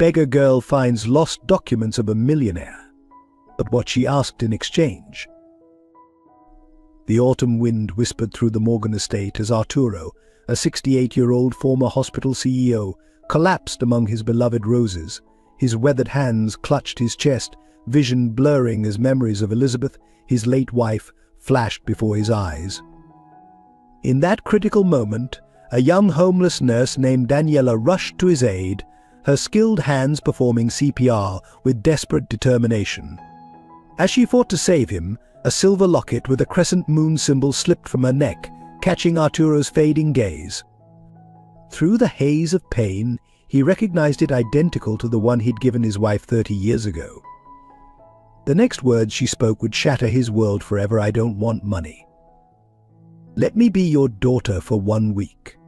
beggar girl finds lost documents of a millionaire, but what she asked in exchange. The autumn wind whispered through the Morgan estate as Arturo, a 68-year-old former hospital CEO, collapsed among his beloved roses. His weathered hands clutched his chest, vision blurring as memories of Elizabeth, his late wife, flashed before his eyes. In that critical moment, a young homeless nurse named Daniela rushed to his aid, her skilled hands performing CPR with desperate determination. As she fought to save him, a silver locket with a crescent moon symbol slipped from her neck, catching Arturo's fading gaze. Through the haze of pain, he recognized it identical to the one he'd given his wife 30 years ago. The next words she spoke would shatter his world forever. "I don't want money. Let me be your daughter for 1 week."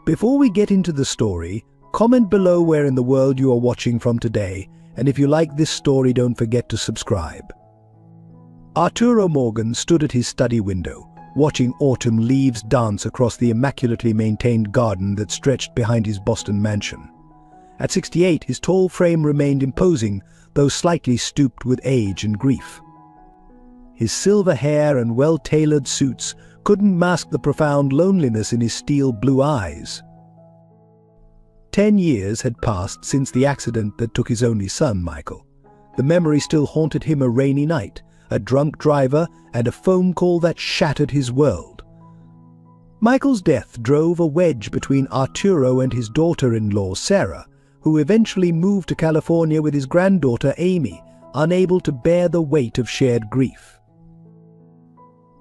Before we get into the story, comment below where in the world you are watching from today, and if you like this story, don't forget to subscribe. Arturo Morgan stood at his study window, watching autumn leaves dance across the immaculately maintained garden that stretched behind his Boston mansion. At 68, his tall frame remained imposing, though slightly stooped with age and grief. His silver hair and well-tailored suits couldn't mask the profound loneliness in his steel blue eyes. 10 years had passed since the accident that took his only son, Michael. The memory still haunted him: a rainy night, a drunk driver, and a phone call that shattered his world. Michael's death drove a wedge between Arturo and his daughter-in-law, Sarah, who eventually moved to California with his granddaughter, Amy, unable to bear the weight of shared grief.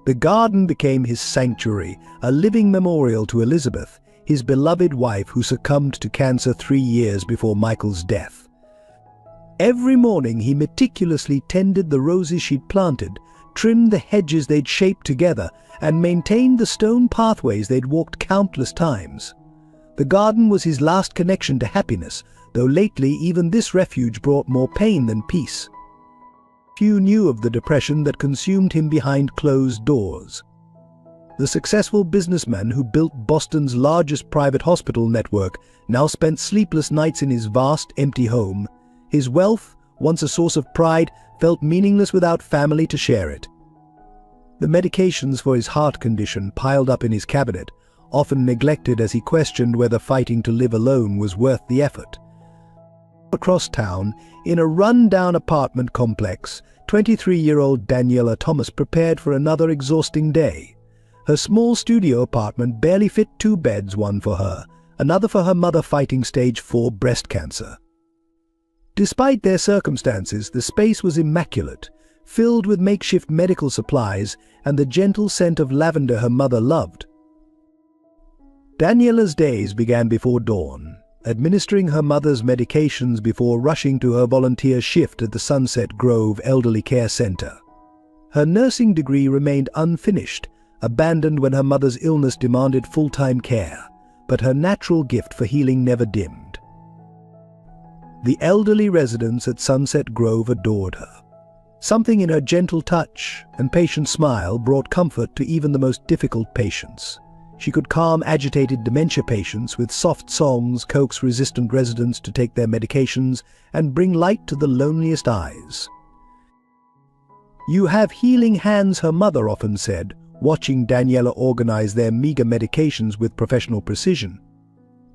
The garden became his sanctuary, a living memorial to Elizabeth, his beloved wife who succumbed to cancer 3 years before Michael's death. Every morning he meticulously tended the roses she'd planted, trimmed the hedges they'd shaped together, and maintained the stone pathways they'd walked countless times. The garden was his last connection to happiness, though lately even this refuge brought more pain than peace. Few knew of the depression that consumed him behind closed doors. The successful businessman who built Boston's largest private hospital network now spent sleepless nights in his vast, empty home. His wealth, once a source of pride, felt meaningless without family to share it. The medications for his heart condition piled up in his cabinet, often neglected as he questioned whether fighting to live alone was worth the effort. Across town, in a run-down apartment complex, 23-year-old Daniela Thomas prepared for another exhausting day. Her small studio apartment barely fit 2 beds, one for her, another for her mother fighting stage 4 breast cancer. Despite their circumstances, the space was immaculate, filled with makeshift medical supplies and the gentle scent of lavender her mother loved. Daniela's days began before dawn, administering her mother's medications before rushing to her volunteer shift at the Sunset Grove Elderly Care Center. Her nursing degree remained unfinished, abandoned when her mother's illness demanded full-time care, but her natural gift for healing never dimmed. The elderly residents at Sunset Grove adored her. Something in her gentle touch and patient smile brought comfort to even the most difficult patients. She could calm agitated dementia patients with soft songs, coax resistant residents to take their medications, and bring light to the loneliest eyes. "You have healing hands," her mother often said, watching Daniela organize their meager medications with professional precision.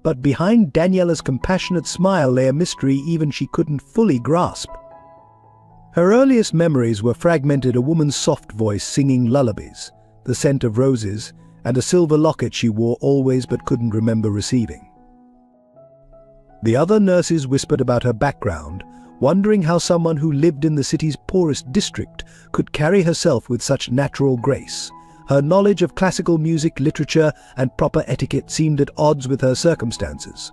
But behind Daniela's compassionate smile lay a mystery even she couldn't fully grasp. Her earliest memories were fragmented: a woman's soft voice singing lullabies, the scent of roses, and a silver locket she wore always but couldn't remember receiving. The other nurses whispered about her background, wondering how someone who lived in the city's poorest district could carry herself with such natural grace. Her knowledge of classical music, literature, and proper etiquette seemed at odds with her circumstances.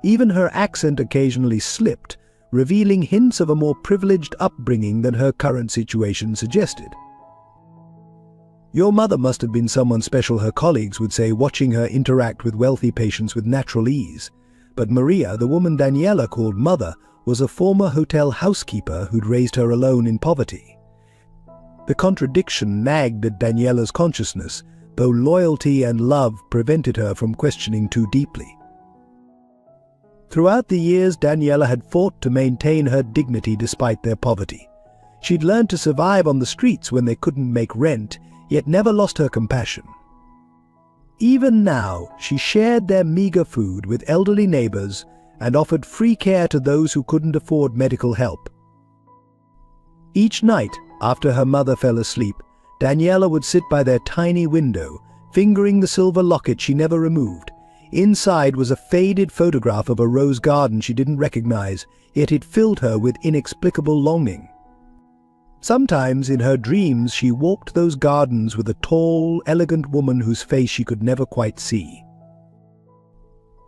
Even her accent occasionally slipped, revealing hints of a more privileged upbringing than her current situation suggested. "Your mother must have been someone special," her colleagues would say, watching her interact with wealthy patients with natural ease. But Maria, the woman Daniela called mother, was a former hotel housekeeper who'd raised her alone in poverty. The contradiction nagged at Daniela's consciousness, though loyalty and love prevented her from questioning too deeply. Throughout the years, Daniela had fought to maintain her dignity despite their poverty. She'd learned to survive on the streets when they couldn't make rent, yet never lost her compassion. Even now, she shared their meager food with elderly neighbors and offered free care to those who couldn't afford medical help. Each night, after her mother fell asleep, Daniela would sit by their tiny window, fingering the silver locket she never removed. Inside was a faded photograph of a rose garden she didn't recognize, yet it filled her with inexplicable longing. Sometimes in her dreams she walked those gardens with a tall, elegant woman whose face she could never quite see.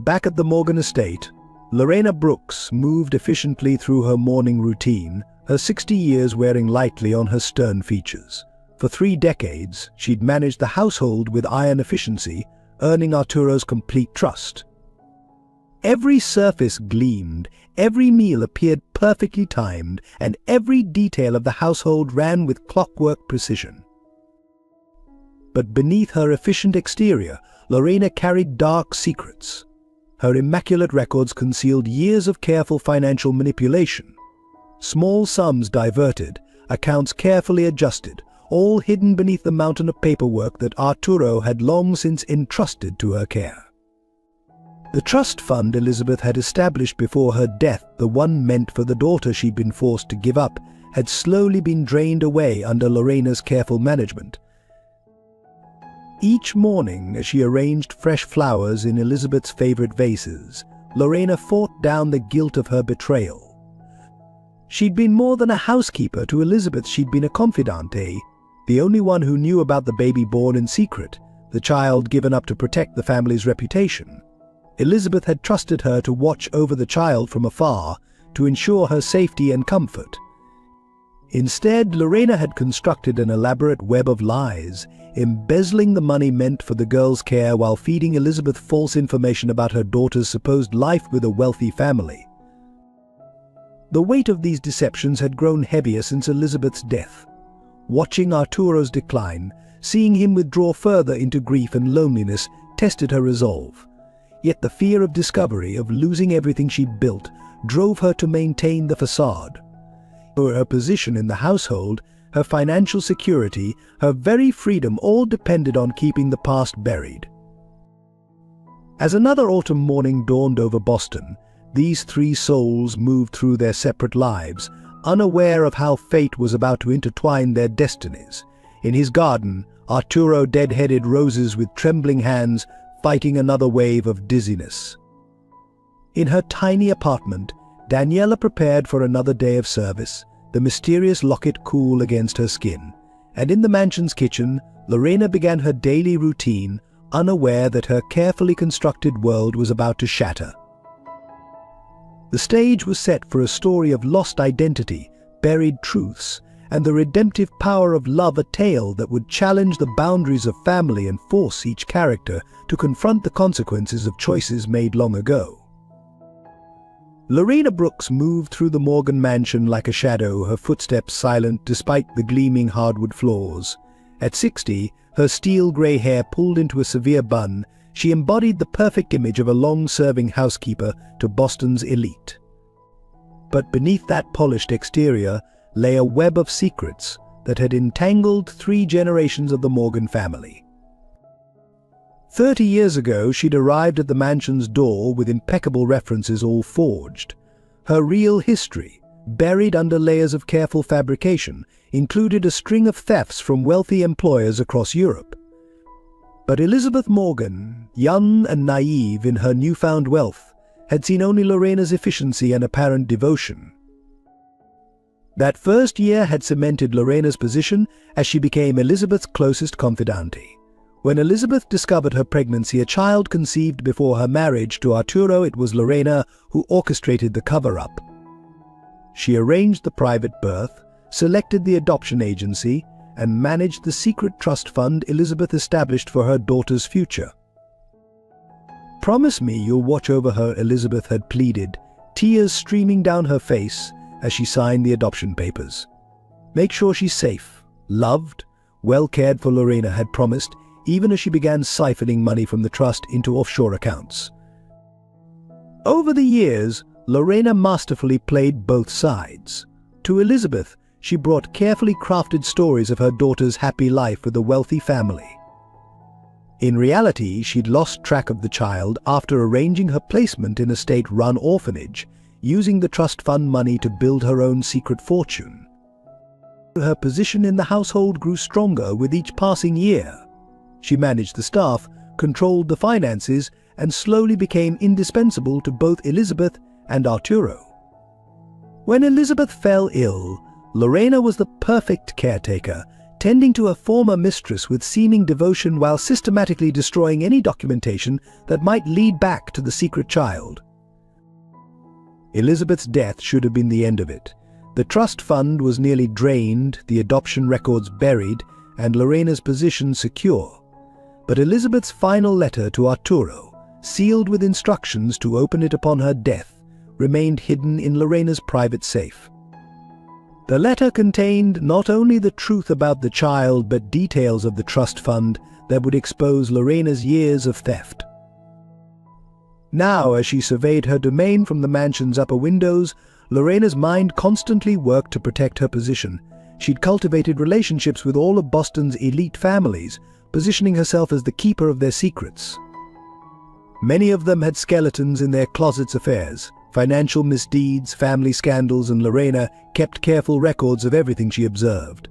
Back at the Morgan estate, Lorena Brooks moved efficiently through her morning routine, her 60 years wearing lightly on her stern features. For 3 decades, she'd managed the household with iron efficiency, earning Arturo's complete trust. Every surface gleamed, every meal appeared perfectly timed, and every detail of the household ran with clockwork precision. But beneath her efficient exterior, Lorena carried dark secrets. Her immaculate records concealed years of careful financial manipulation. Small sums diverted, accounts carefully adjusted, all hidden beneath the mountain of paperwork that Arturo had long since entrusted to her care. The trust fund Elizabeth had established before her death, the one meant for the daughter she'd been forced to give up, had slowly been drained away under Lorena's careful management. Each morning, as she arranged fresh flowers in Elizabeth's favorite vases, Lorena fought down the guilt of her betrayal. She'd been more than a housekeeper to Elizabeth, she'd been a confidante, the only one who knew about the baby born in secret, the child given up to protect the family's reputation. Elizabeth had trusted her to watch over the child from afar, to ensure her safety and comfort. Instead, Lorena had constructed an elaborate web of lies, embezzling the money meant for the girl's care while feeding Elizabeth false information about her daughter's supposed life with a wealthy family. The weight of these deceptions had grown heavier since Elizabeth's death. Watching Arturo's decline, seeing him withdraw further into grief and loneliness, tested her resolve. Yet the fear of discovery, of losing everything she'd built, drove her to maintain the facade. For her position in the household, her financial security, her very freedom all depended on keeping the past buried. As another autumn morning dawned over Boston, these 3 souls moved through their separate lives, unaware of how fate was about to intertwine their destinies. In his garden, Arturo dead-headed roses with trembling hands, fighting another wave of dizziness. In her tiny apartment, Daniela prepared for another day of service, the mysterious locket cool against her skin. And in the mansion's kitchen, Lorena began her daily routine, unaware that her carefully constructed world was about to shatter. The stage was set for a story of lost identity, buried truths, and the redemptive power of love, a tale that would challenge the boundaries of family and force each character to confront the consequences of choices made long ago. Lorena Brooks moved through the Morgan mansion like a shadow, her footsteps silent despite the gleaming hardwood floors. At 60, her steel-grey hair pulled into a severe bun, she embodied the perfect image of a long-serving housekeeper to Boston's elite. But beneath that polished exterior lay a web of secrets that had entangled 3 generations of the Morgan family. 30 years ago, she'd arrived at the mansion's door with impeccable references all forged. Her real history, buried under layers of careful fabrication, included a string of thefts from wealthy employers across Europe. But Elizabeth Morgan, young and naive in her newfound wealth, had seen only Lorena's efficiency and apparent devotion. That first year had cemented Lorena's position as she became Elizabeth's closest confidante. When Elizabeth discovered her pregnancy, a child conceived before her marriage to Arturo, it was Lorena who orchestrated the cover-up. She arranged the private birth, selected the adoption agency, and managed the secret trust fund Elizabeth established for her daughter's future. "Promise me you'll watch over her," Elizabeth had pleaded, tears streaming down her face as she signed the adoption papers. "Make sure she's safe, loved, well cared for," Lorena had promised, even as she began siphoning money from the trust into offshore accounts. Over the years, Lorena masterfully played both sides. To Elizabeth, she brought carefully crafted stories of her daughter's happy life with a wealthy family. In reality, she'd lost track of the child after arranging her placement in a state-run orphanage, using the trust fund money to build her own secret fortune. Her position in the household grew stronger with each passing year. She managed the staff, controlled the finances, and slowly became indispensable to both Elizabeth and Arturo. When Elizabeth fell ill, Lorena was the perfect caretaker, tending to her former mistress with seeming devotion while systematically destroying any documentation that might lead back to the secret child. Elizabeth's death should have been the end of it. The trust fund was nearly drained, the adoption records buried, and Lorena's position secure. But Elizabeth's final letter to Arturo, sealed with instructions to open it upon her death, remained hidden in Lorena's private safe. The letter contained not only the truth about the child but details of the trust fund that would expose Lorena's years of theft. Now, as she surveyed her domain from the mansion's upper windows, Lorena's mind constantly worked to protect her position. She'd cultivated relationships with all of Boston's elite families, positioning herself as the keeper of their secrets. Many of them had skeletons in their closet's affairs, financial misdeeds, family scandals, and Lorena kept careful records of everything she observed.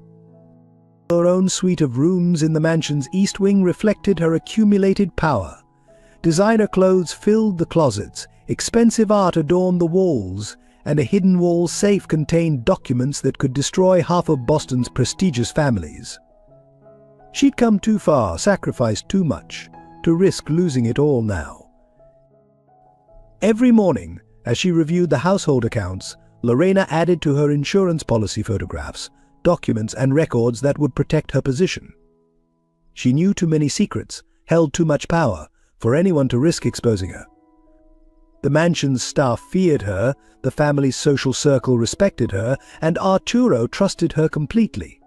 Her own suite of rooms in the mansion's east wing reflected her accumulated power. Designer clothes filled the closets, expensive art adorned the walls, and a hidden wall safe contained documents that could destroy half of Boston's prestigious families. She'd come too far, sacrificed too much, to risk losing it all now. Every morning, as she reviewed the household accounts, Lorena added to her insurance policy photographs, documents, and records that would protect her position. She knew too many secrets, held too much power, for anyone to risk exposing her. The mansion's staff feared her, the family's social circle respected her, and Arturo trusted her completely.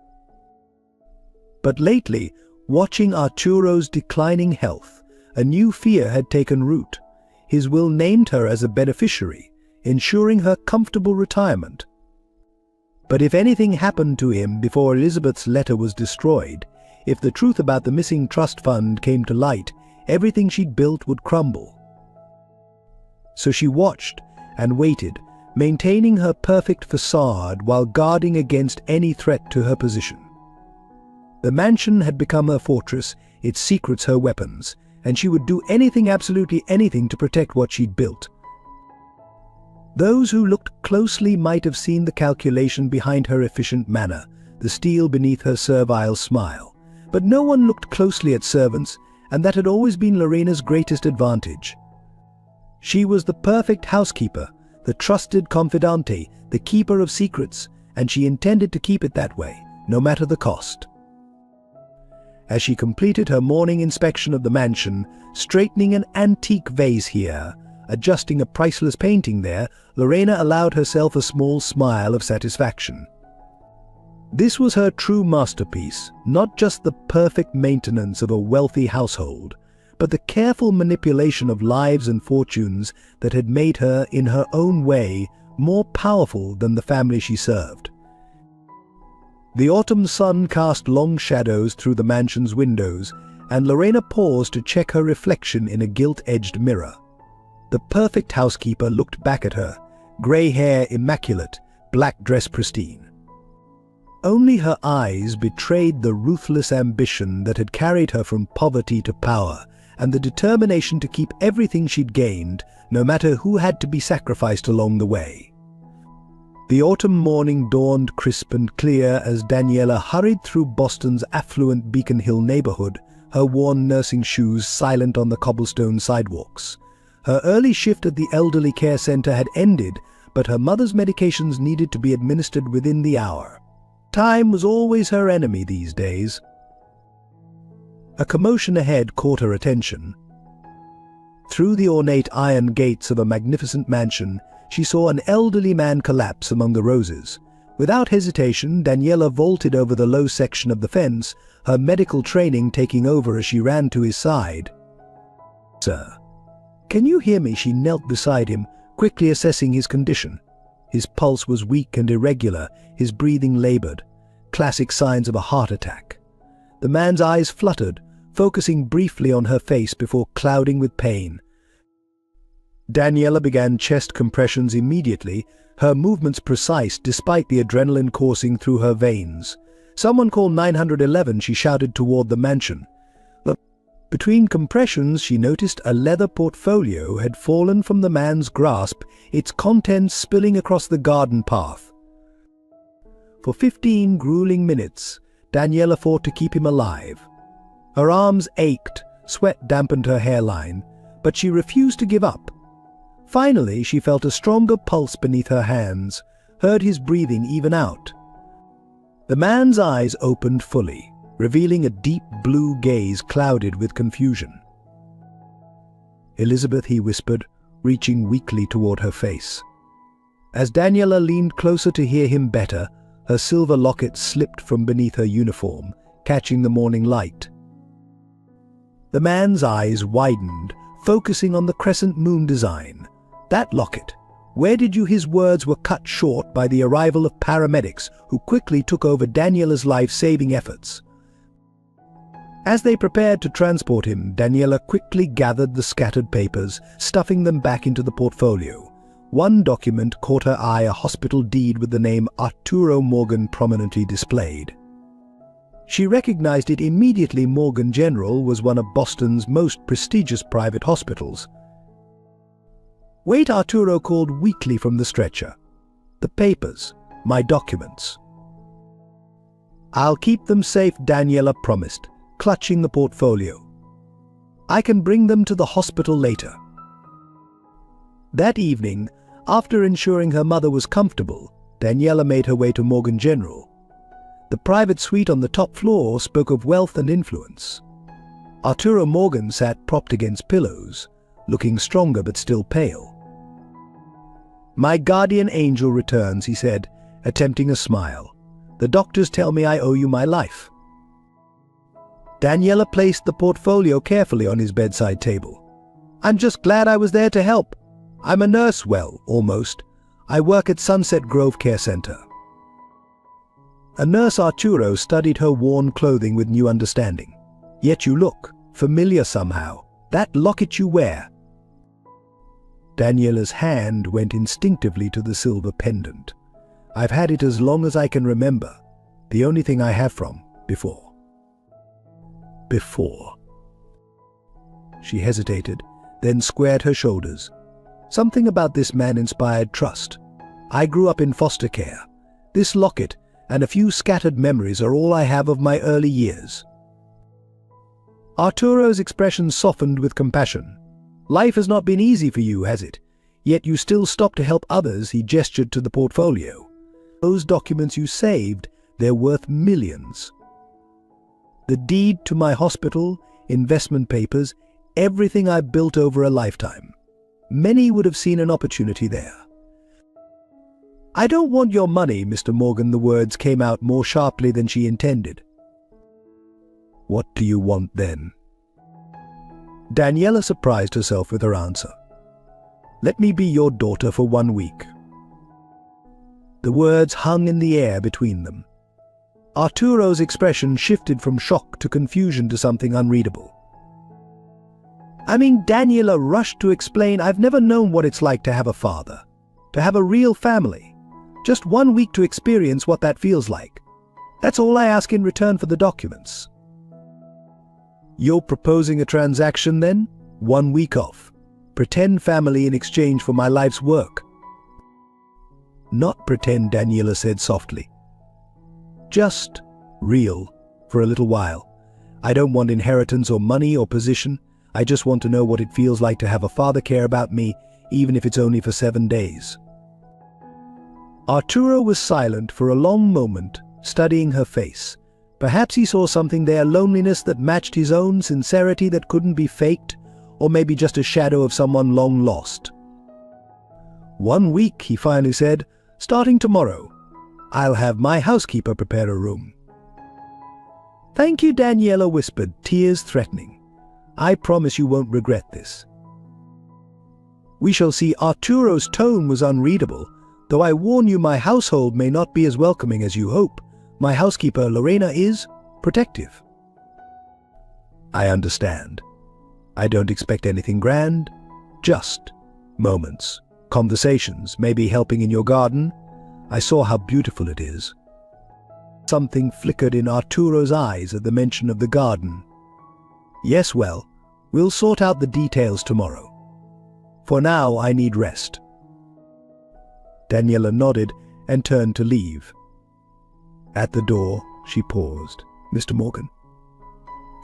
But lately, watching Arturo's declining health, a new fear had taken root. His will named her as a beneficiary, ensuring her comfortable retirement. But if anything happened to him before Elizabeth's letter was destroyed, if the truth about the missing trust fund came to light, everything she'd built would crumble. So she watched and waited, maintaining her perfect facade while guarding against any threat to her position. The mansion had become her fortress, its secrets her weapons, and she would do anything, absolutely anything, to protect what she'd built. Those who looked closely might have seen the calculation behind her efficient manner, the steel beneath her servile smile. But no one looked closely at servants, and that had always been Lorena's greatest advantage. She was the perfect housekeeper, the trusted confidante, the keeper of secrets, and she intended to keep it that way, no matter the cost. As she completed her morning inspection of the mansion, straightening an antique vase here, adjusting a priceless painting there, Lorena allowed herself a small smile of satisfaction. This was her true masterpiece, not just the perfect maintenance of a wealthy household, but the careful manipulation of lives and fortunes that had made her, in her own way, more powerful than the family she served. The autumn sun cast long shadows through the mansion's windows, and Lorena paused to check her reflection in a gilt-edged mirror. The perfect housekeeper looked back at her, grey hair immaculate, black dress pristine. Only her eyes betrayed the ruthless ambition that had carried her from poverty to power, and the determination to keep everything she'd gained, no matter who had to be sacrificed along the way. The autumn morning dawned crisp and clear as Daniela hurried through Boston's affluent Beacon Hill neighborhood, her worn nursing shoes silent on the cobblestone sidewalks. Her early shift at the elderly care center had ended, but her mother's medications needed to be administered within the hour. Time was always her enemy these days. A commotion ahead caught her attention. Through the ornate iron gates of a magnificent mansion, she saw an elderly man collapse among the roses. Without hesitation, Daniela vaulted over the low section of the fence, her medical training taking over as she ran to his side. "Sir," "Can you hear me?" She knelt beside him, quickly assessing his condition. His pulse was weak and irregular, his breathing labored. Classic signs of a heart attack. The man's eyes fluttered, focusing briefly on her face before clouding with pain. Daniela began chest compressions immediately, her movements precise despite the adrenaline coursing through her veins. "Someone call 911, she shouted toward the mansion. Between compressions, she noticed a leather portfolio had fallen from the man's grasp, its contents spilling across the garden path. For 15 grueling minutes, Daniela fought to keep him alive. Her arms ached, sweat dampened her hairline, but she refused to give up. Finally, she felt a stronger pulse beneath her hands, heard his breathing even out. The man's eyes opened fully, revealing a deep blue gaze clouded with confusion. "Elizabeth," he whispered, reaching weakly toward her face. As Daniela leaned closer to hear him better, her silver locket slipped from beneath her uniform, catching the morning light. The man's eyes widened, focusing on the crescent moon design. "That locket. Where did you?" His words were cut short by the arrival of paramedics, who quickly took over Daniela's life-saving efforts. As they prepared to transport him, Daniela quickly gathered the scattered papers, stuffing them back into the portfolio. One document caught her eye, a hospital deed with the name Arturo Morgan prominently displayed. She recognized it immediately. Morgan General was one of Boston's most prestigious private hospitals. "Wait," Arturo called weakly from the stretcher. "The papers, my documents." "I'll keep them safe," Daniela promised, clutching the portfolio. "I can bring them to the hospital later." That evening, after ensuring her mother was comfortable, Daniela made her way to Morgan General. The private suite on the top floor spoke of wealth and influence. Arturo Morgan sat propped against pillows, looking stronger but still pale. "My guardian angel returns," he said, attempting a smile. "The doctors tell me I owe you my life." Daniela placed the portfolio carefully on his bedside table. "I'm just glad I was there to help. I'm a nurse, well, almost. I work at Sunset Grove Care Center." A nurse, Arturo studied her worn clothing with new understanding. "Yet you look familiar somehow. That locket you wear." Daniela's hand went instinctively to the silver pendant. "I've had it as long as I can remember. The only thing I have from before." Before. She hesitated, then squared her shoulders. Something about this man inspired trust. "I grew up in foster care. This locket and a few scattered memories are all I have of my early years." Arturo's expression softened with compassion. "Life has not been easy for you, has it? Yet you still stopped to help others." He gestured to the portfolio. "Those documents you saved, they're worth millions. The deed to my hospital, investment papers, everything I built over a lifetime. Many would have seen an opportunity there." "I don't want your money, Mr. Morgan." The words came out more sharply than she intended. "What do you want then?" Daniela surprised herself with her answer. "Let me be your daughter for 1 week." The words hung in the air between them. Arturo's expression shifted from shock to confusion to something unreadable. Daniela rushed to explain, "I've never known what it's like to have a father, to have a real family. Just 1 week to experience what that feels like. That's all I ask in return for the documents." "You're proposing a transaction then? 1 week off. Pretend family in exchange for my life's work." "Not pretend," Daniela said softly. "Just real for a little while. I don't want inheritance or money or position. I just want to know what it feels like to have a father care about me, even if it's only for 7 days." Arturo was silent for a long moment, studying her face. Perhaps he saw something there, loneliness that matched his own, sincerity that couldn't be faked, or maybe just a shadow of someone long lost. 1 week, he finally said, "starting tomorrow. I'll have my housekeeper prepare a room." "Thank you," Daniela whispered, tears threatening. "I promise you won't regret this." We shall see. Arturo's tone was unreadable, though I warn you my household may not be as welcoming as you hope. My housekeeper, Lorena, is protective. I understand. I don't expect anything grand, just moments, conversations, maybe helping in your garden. I saw how beautiful it is. Something flickered in Arturo's eyes at the mention of the garden. Yes, well, we'll sort out the details tomorrow. For now, I need rest. Daniela nodded and turned to leave. At the door, she paused. Mr. Morgan,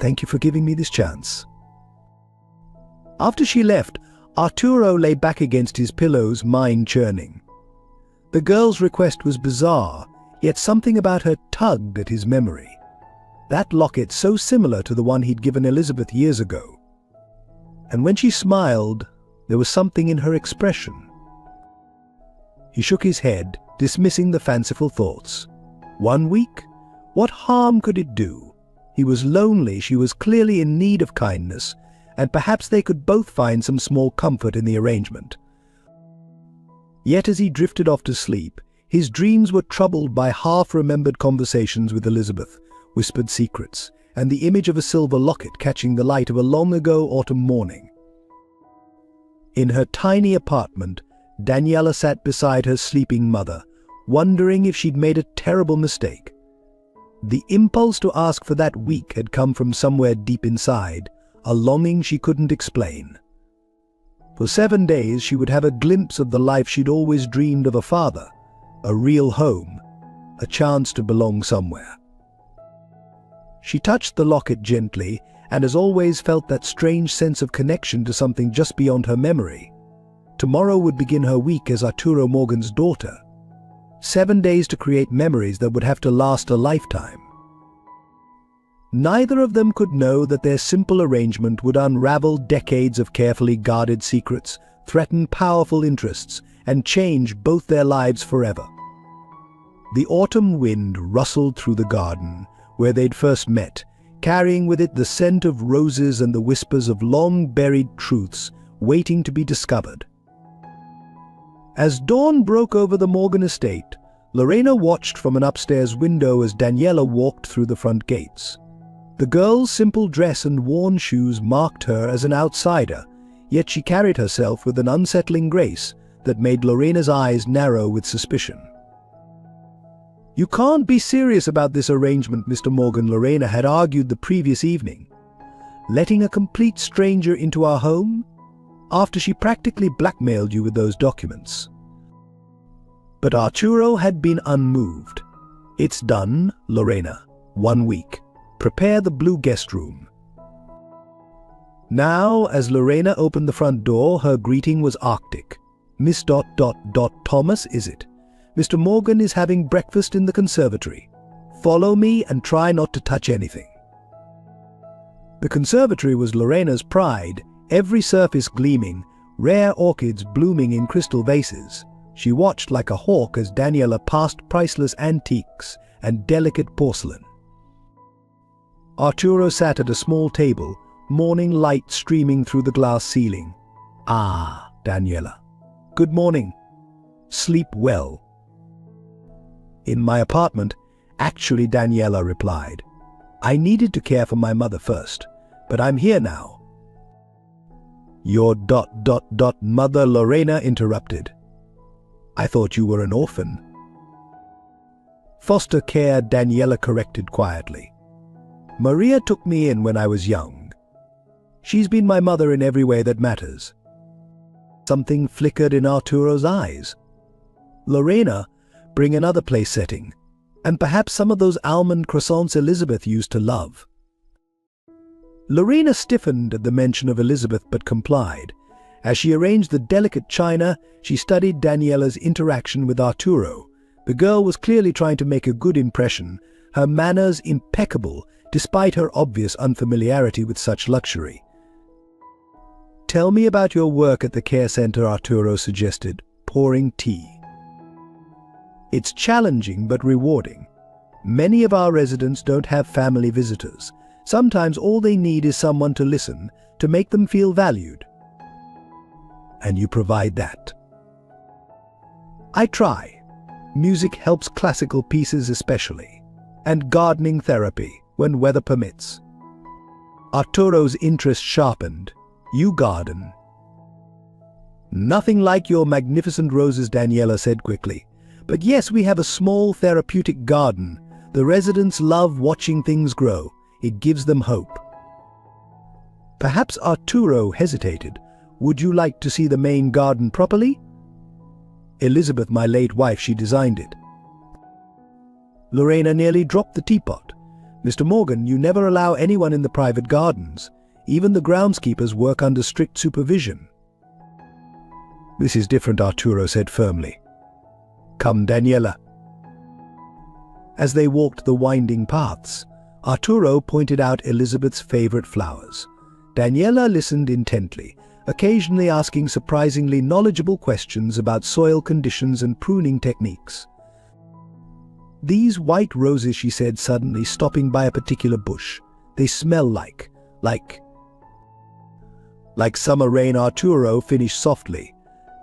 thank you for giving me this chance. After she left, Arturo lay back against his pillows, mind churning. The girl's request was bizarre, yet something about her tugged at his memory. That locket so similar to the one he'd given Elizabeth years ago. And when she smiled, there was something in her expression. He shook his head, dismissing the fanciful thoughts. 1 week? What harm could it do? He was lonely, she was clearly in need of kindness, and perhaps they could both find some small comfort in the arrangement. Yet as he drifted off to sleep, his dreams were troubled by half-remembered conversations with Elizabeth, whispered secrets, and the image of a silver locket catching the light of a long-ago autumn morning. In her tiny apartment, Daniela sat beside her sleeping mother, wondering if she'd made a terrible mistake. The impulse to ask for that week had come from somewhere deep inside, a longing she couldn't explain. For 7 days she would have a glimpse of the life she'd always dreamed of: a father, a real home, a chance to belong somewhere. She touched the locket gently, and as always felt that strange sense of connection to something just beyond her memory. Tomorrow would begin her week as Arturo Morgan's daughter. 7 days to create memories that would have to last a lifetime. Neither of them could know that their simple arrangement would unravel decades of carefully guarded secrets, threaten powerful interests, and change both their lives forever. The autumn wind rustled through the garden, where they'd first met, carrying with it the scent of roses and the whispers of long-buried truths waiting to be discovered. As dawn broke over the Morgan estate, Lorena watched from an upstairs window as Daniela walked through the front gates. The girl's simple dress and worn shoes marked her as an outsider, yet she carried herself with an unsettling grace that made Lorena's eyes narrow with suspicion. "You can't be serious about this arrangement, Mr. Morgan," Lorena had argued the previous evening. "Letting a complete stranger into our home? After she practically blackmailed you with those documents." But Arturo had been unmoved. "It's done, Lorena. 1 week. Prepare the blue guest room." Now, as Lorena opened the front door, her greeting was arctic. "Miss Thomas, is it? Mr. Morgan is having breakfast in the conservatory. Follow me and try not to touch anything." The conservatory was Lorena's pride, every surface gleaming, rare orchids blooming in crystal vases. She watched like a hawk as Daniela passed priceless antiques and delicate porcelain. Arturo sat at a small table, morning light streaming through the glass ceiling. "Ah, Daniela. Good morning. Sleep well." "In my apartment," actually, Daniela replied. "I needed to care for my mother first, but I'm here now." "Your mother," Lorena interrupted. "I thought you were an orphan." "Foster care," Daniela corrected quietly. "Maria took me in when I was young. She's been my mother in every way that matters." Something flickered in Arturo's eyes. "Lorena, bring another place setting, and perhaps some of those almond croissants Elizabeth used to love." Lorena stiffened at the mention of Elizabeth but complied. As she arranged the delicate china, she studied Daniela's interaction with Arturo. The girl was clearly trying to make a good impression, her manners impeccable despite her obvious unfamiliarity with such luxury. "Tell me about your work at the care center," Arturo suggested, pouring tea. "It's challenging but rewarding. Many of our residents don't have family visitors. Sometimes all they need is someone to listen, to make them feel valued." and you provide that. I try. Music helps classical pieces especially, and gardening therapy when weather permits. Arturo's interest sharpened. You garden. Nothing like your magnificent roses, Daniela said quickly. But yes, we have a small therapeutic garden. The residents love watching things grow. It gives them hope. Perhaps Arturo hesitated. Would you like to see the main garden properly? Elizabeth, my late wife, she designed it. Lorena nearly dropped the teapot. Mr. Morgan, you never allow anyone in the private gardens. Even the groundskeepers work under strict supervision. This is different, Arturo said firmly. Come, Daniela. As they walked the winding paths, Arturo pointed out Elizabeth's favorite flowers. Daniela listened intently, occasionally asking surprisingly knowledgeable questions about soil conditions and pruning techniques. These white roses, she said suddenly, stopping by a particular bush. They smell like summer rain, Arturo finished softly.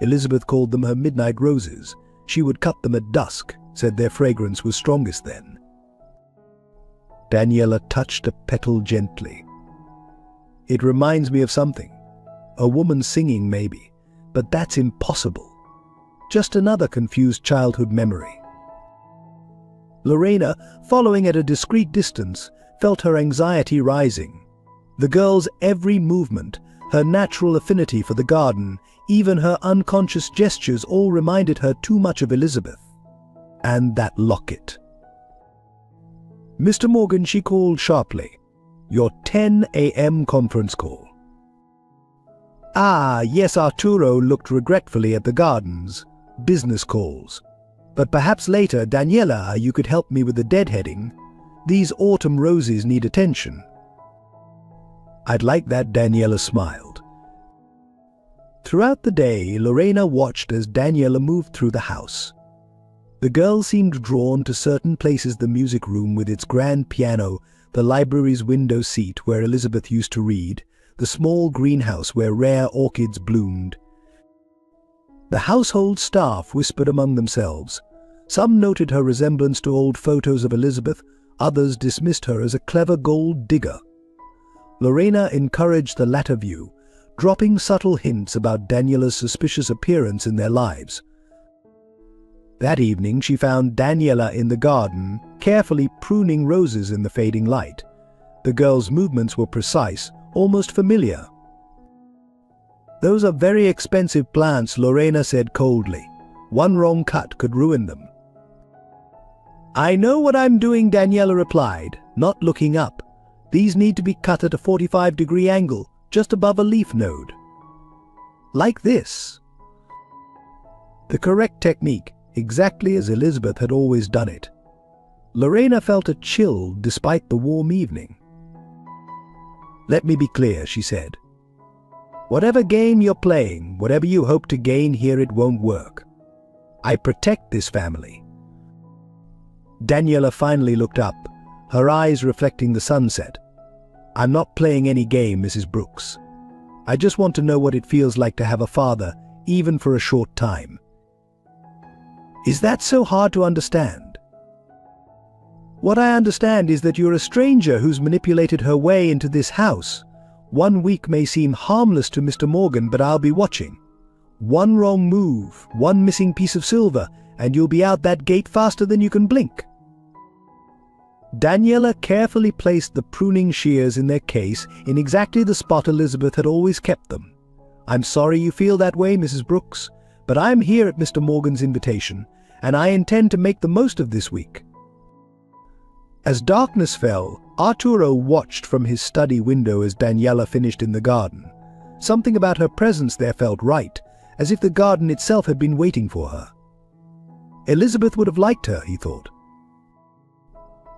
Elizabeth called them her midnight roses. She would cut them at dusk, said their fragrance was strongest then. Daniela touched a petal gently. It reminds me of something. A woman singing, maybe, but that's impossible. Just another confused childhood memory. Lorena, following at a discreet distance, felt her anxiety rising. The girl's every movement, her natural affinity for the garden, even her unconscious gestures all reminded her too much of Elizabeth. And that locket. Mr. Morgan, she called sharply. Your 10 a.m. conference call. Ah, yes, Arturo looked regretfully at the gardens. Business calls. But perhaps later, Daniela, you could help me with the deadheading. These autumn roses need attention. I'd like that, Daniela smiled. Throughout the day, Lorena watched as Daniela moved through the house. The girl seemed drawn to certain places: the music room with its grand piano, the library's window seat where Elizabeth used to read, the small greenhouse where rare orchids bloomed. The household staff whispered among themselves. Some noted her resemblance to old photos of Elizabeth, others dismissed her as a clever gold digger. Lorena encouraged the latter view, dropping subtle hints about Daniela's suspicious appearance in their lives. That evening she found Daniela in the garden, carefully pruning roses in the fading light. The girl's movements were precise, almost familiar. Those are very expensive plants, Lorena said coldly. One wrong cut could ruin them. I know what I'm doing, Daniela replied, not looking up. These need to be cut at a 45-degree angle, just above a leaf node. Like this. The correct technique, exactly as Elizabeth had always done it. Lorena felt a chill despite the warm evening. Let me be clear, she said. Whatever game you're playing, whatever you hope to gain here, it won't work. I protect this family. Daniela finally looked up, her eyes reflecting the sunset. I'm not playing any game, Mrs. Brooks. I just want to know what it feels like to have a father, even for a short time. Is that so hard to understand? What I understand is that you're a stranger who's manipulated her way into this house. 1 week may seem harmless to Mr. Morgan, but I'll be watching. One wrong move, one missing piece of silver, and you'll be out that gate faster than you can blink. Daniela carefully placed the pruning shears in their case in exactly the spot Elizabeth had always kept them. I'm sorry you feel that way, Mrs. Brooks, but I'm here at Mr. Morgan's invitation, and I intend to make the most of this week. As darkness fell, Arturo watched from his study window as Daniela finished in the garden. Something about her presence there felt right, as if the garden itself had been waiting for her. Elizabeth would have liked her, he thought.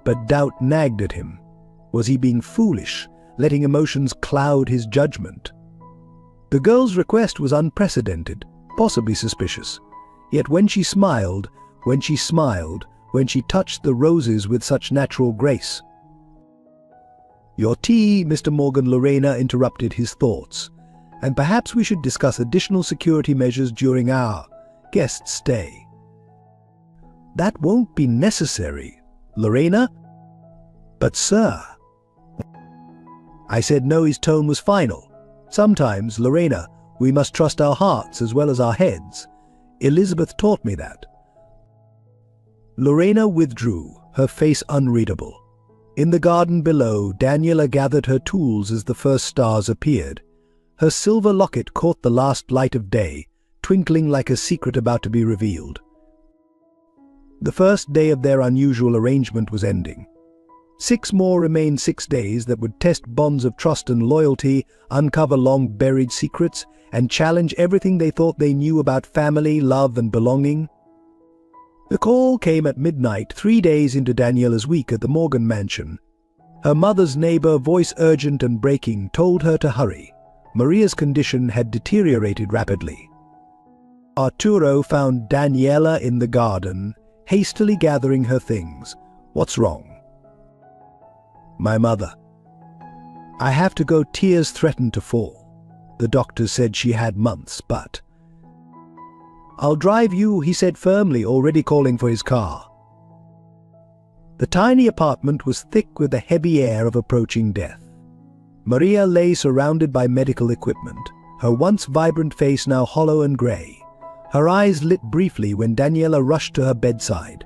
But doubt nagged at him. Was he being foolish, letting emotions cloud his judgment? The girl's request was unprecedented, possibly suspicious. Yet when she smiled, when she touched the roses with such natural grace. Your tea, Mr. Morgan, Lorena interrupted his thoughts. and perhaps we should discuss additional security measures during our guest stay." "That won't be necessary, Lorena." "But sir—" I said no. His tone was final. "Sometimes, Lorena, we must trust our hearts as well as our heads. Elizabeth taught me that." Lorena withdrew, her face unreadable. In the garden below, Daniela gathered her tools as the first stars appeared. Her silver locket caught the last light of day, twinkling like a secret about to be revealed. The first day of their unusual arrangement was ending. 6 more remained, 6 days that would test bonds of trust and loyalty, uncover long-buried secrets, and challenge everything they thought they knew about family, love, and belonging. The call came at midnight, 3 days into Daniela's week at the Morgan mansion. Her mother's neighbor, voice urgent and breaking, told her to hurry. Maria's condition had deteriorated rapidly. Arturo found Daniela in the garden, hastily gathering her things. "What's wrong?" "My mother. I have to go." Tears threatened to fall. The doctor said she had months, but— "I'll drive you," he said firmly, already calling for his car. The tiny apartment was thick with the heavy air of approaching death. Maria lay surrounded by medical equipment, her once vibrant face now hollow and grey. Her eyes lit briefly when Daniela rushed to her bedside.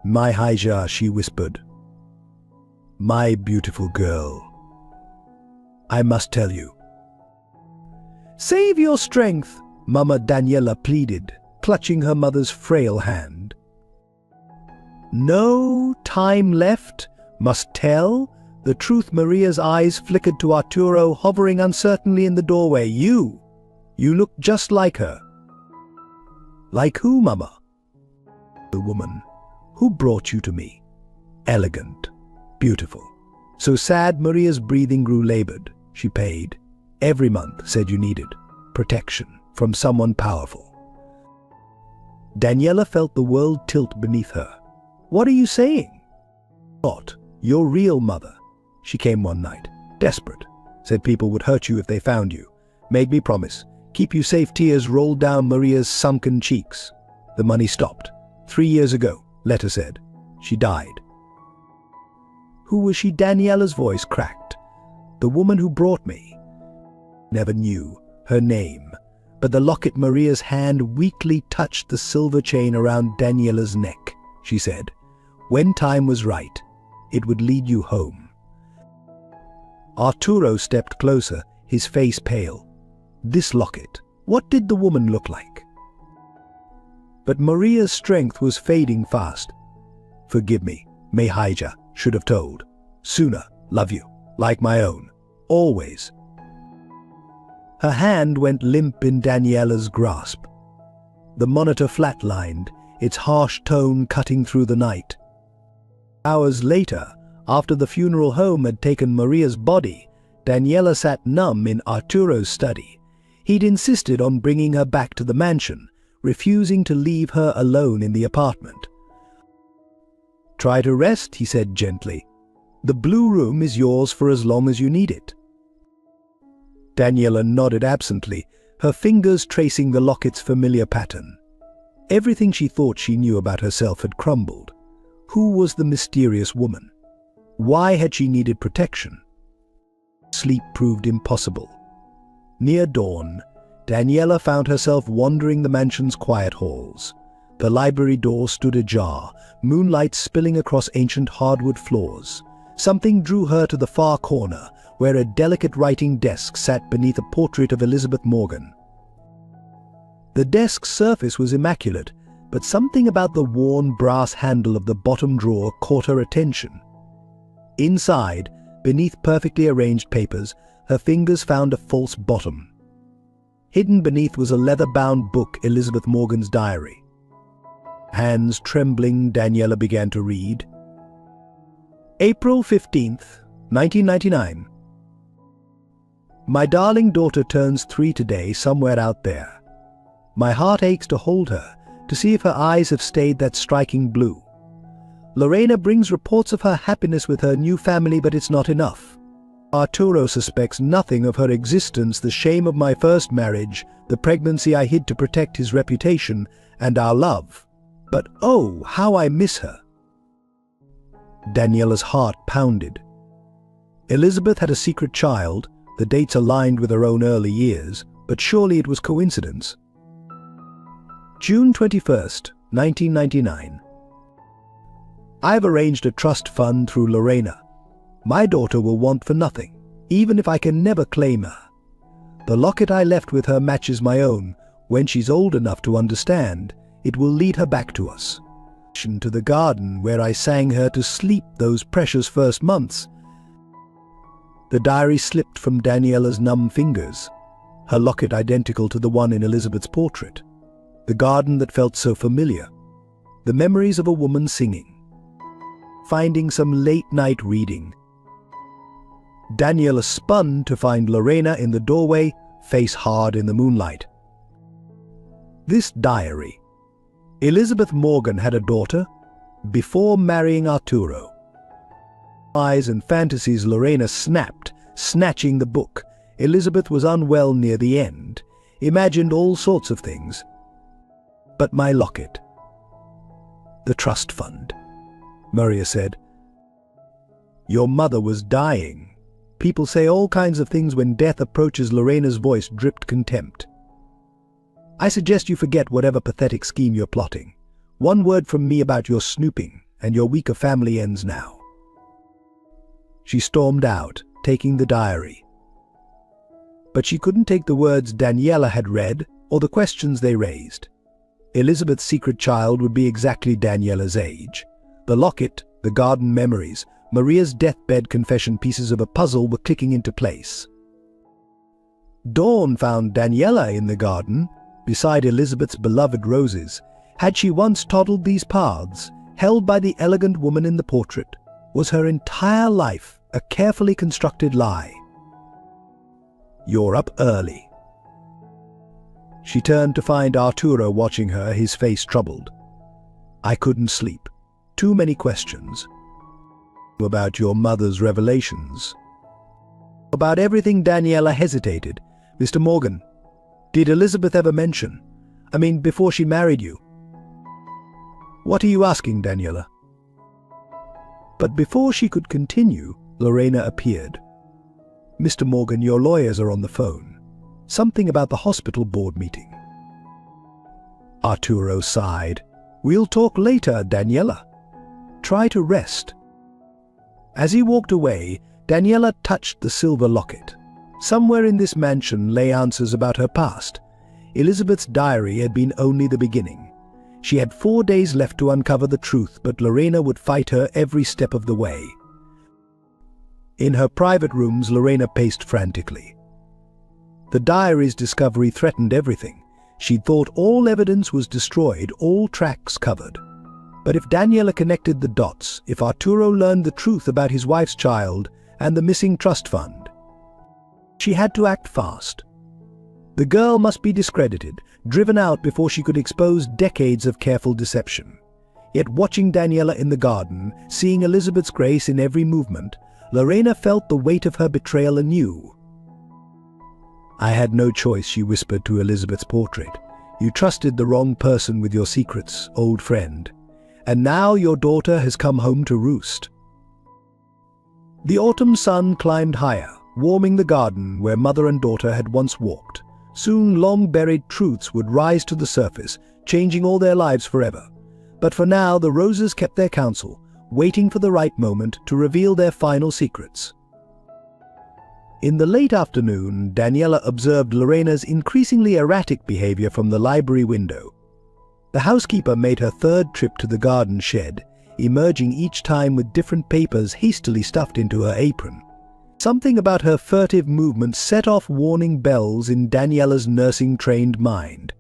"My Hija," she whispered. "My beautiful girl. I must tell you." "Save your strength," Mama Daniela pleaded, clutching her mother's frail hand. "No time left? Must tell?" The truth. Maria's eyes flickered to Arturo, hovering uncertainly in the doorway. You look just like her." "Like who, Mama?" "The woman who brought you to me. Elegant, beautiful, so sad." Maria's breathing grew labored. "She paid every month, said you needed protection from someone powerful." Daniela felt the world tilt beneath her. "What are you saying?" "Not your real mother. She came one night, desperate, said people would hurt you if they found you, made me promise, keep you safe." Tears rolled down Maria's sunken cheeks. "The money stopped 3 years ago, letter said. She died." "Who was she?" Daniela's voice cracked. "The woman who brought me." "Never knew her name, but the locket." Maria's hand weakly touched the silver chain around Daniela's neck. She said, "When time was right, it would lead you home." Arturo stepped closer, his face pale. "This locket, what did the woman look like?" But Maria's strength was fading fast. "Forgive me, May Hija, should have told. Sooner, love you, like my own, always." Her hand went limp in Daniela's grasp. The monitor flatlined, its harsh tone cutting through the night. Hours later, after the funeral home had taken Maria's body, Daniela sat numb in Arturo's study. He'd insisted on bringing her back to the mansion, refusing to leave her alone in the apartment. "Try to rest," he said gently. "The blue room is yours for as long as you need it." Daniela nodded absently, her fingers tracing the locket's familiar pattern. Everything she thought she knew about herself had crumbled. Who was the mysterious woman? Why had she needed protection? Sleep proved impossible. Near dawn, Daniela found herself wandering the mansion's quiet halls. The library door stood ajar, moonlight spilling across ancient hardwood floors. Something drew her to the far corner, where a delicate writing desk sat beneath a portrait of Elizabeth Morgan. The desk's surface was immaculate, but something about the worn brass handle of the bottom drawer caught her attention. Inside, beneath perfectly arranged papers, her fingers found a false bottom. Hidden beneath was a leather-bound book, Elizabeth Morgan's diary. Hands trembling, Daniela began to read. April 15th, 1999. My darling daughter turns 3 today, somewhere out there. My heart aches to hold her, to see if her eyes have stayed that striking blue. Lorena brings reports of her happiness with her new family, but it's not enough. Arturo suspects nothing of her existence, the shame of my first marriage, the pregnancy I hid to protect his reputation, and our love. But oh, how I miss her." Daniela's heart pounded. Elizabeth had a secret child, the dates aligned with her own early years, but surely it was coincidence. June 21st, 1999. "I've arranged a trust fund through Lorena. My daughter will want for nothing, even if I can never claim her. The locket I left with her matches my own. When she's old enough to understand, it will lead her back to us. To the garden where I sang her to sleep those precious first months." The diary slipped from Daniela's numb fingers, her locket identical to the one in Elizabeth's portrait. The garden that felt so familiar. The memories of a woman singing. Finding some late-night reading. Daniela spun to find Lorena in the doorway, face hard in the moonlight. This diary. Elizabeth Morgan had a daughter before marrying Arturo. Eyes and fantasies, Lorena snapped, snatching the book. Elizabeth was unwell near the end, imagined all sorts of things. But my locket. "The trust fund," Maria said. "Your mother was dying. People say all kinds of things when death approaches." Lorena's voice dripped contempt. "I suggest you forget whatever pathetic scheme you're plotting. One word from me about your snooping, and your weaker family ends now." She stormed out, taking the diary. But she couldn't take the words Daniela had read, or the questions they raised. Elizabeth's secret child would be exactly Daniela's age. The locket, the garden memories, Maria's deathbed confession, pieces of a puzzle were clicking into place. Dawn found Daniela in the garden, beside Elizabeth's beloved roses. Had she once toddled these paths, held by the elegant woman in the portrait? Was her entire life a carefully constructed lie? "You're up early." She turned to find Arturo watching her, his face troubled. "I couldn't sleep. Too many questions. About your mother's revelations." "About everything." Daniela hesitated. "Mr. Morgan, did Elizabeth ever mention? I mean, before she married you?" "What are you asking, Daniela?" But before she could continue, Lorena appeared. "Mr. Morgan, your lawyers are on the phone. Something about the hospital board meeting." Arturo sighed. "We'll talk later, Daniela. Try to rest." As he walked away, Daniela touched the silver locket. Somewhere in this mansion lay answers about her past. Elizabeth's diary had been only the beginning. She had 4 days left to uncover the truth, but Lorena would fight her every step of the way. In her private rooms, Lorena paced frantically. The diary's discovery threatened everything. She thought all evidence was destroyed, all tracks covered. But if Daniela connected the dots, if Arturo learned the truth about his wife's child and the missing trust fund, she had to act fast. The girl must be discredited, driven out before she could expose decades of careful deception. Yet watching Daniela in the garden, seeing Elizabeth's grace in every movement, Lorena felt the weight of her betrayal anew. "I had no choice," she whispered to Elizabeth's portrait. "You trusted the wrong person with your secrets, old friend. And now your daughter has come home to roost." The autumn sun climbed higher, warming the garden where mother and daughter had once walked. Soon long-buried truths would rise to the surface, changing all their lives forever. But for now, the roses kept their counsel, waiting for the right moment to reveal their final secrets. In the late afternoon, Daniela observed Lorena's increasingly erratic behavior from the library window. The housekeeper made her third trip to the garden shed, emerging each time with different papers hastily stuffed into her apron. Something about her furtive movements set off warning bells in Daniela's nursing-trained mind.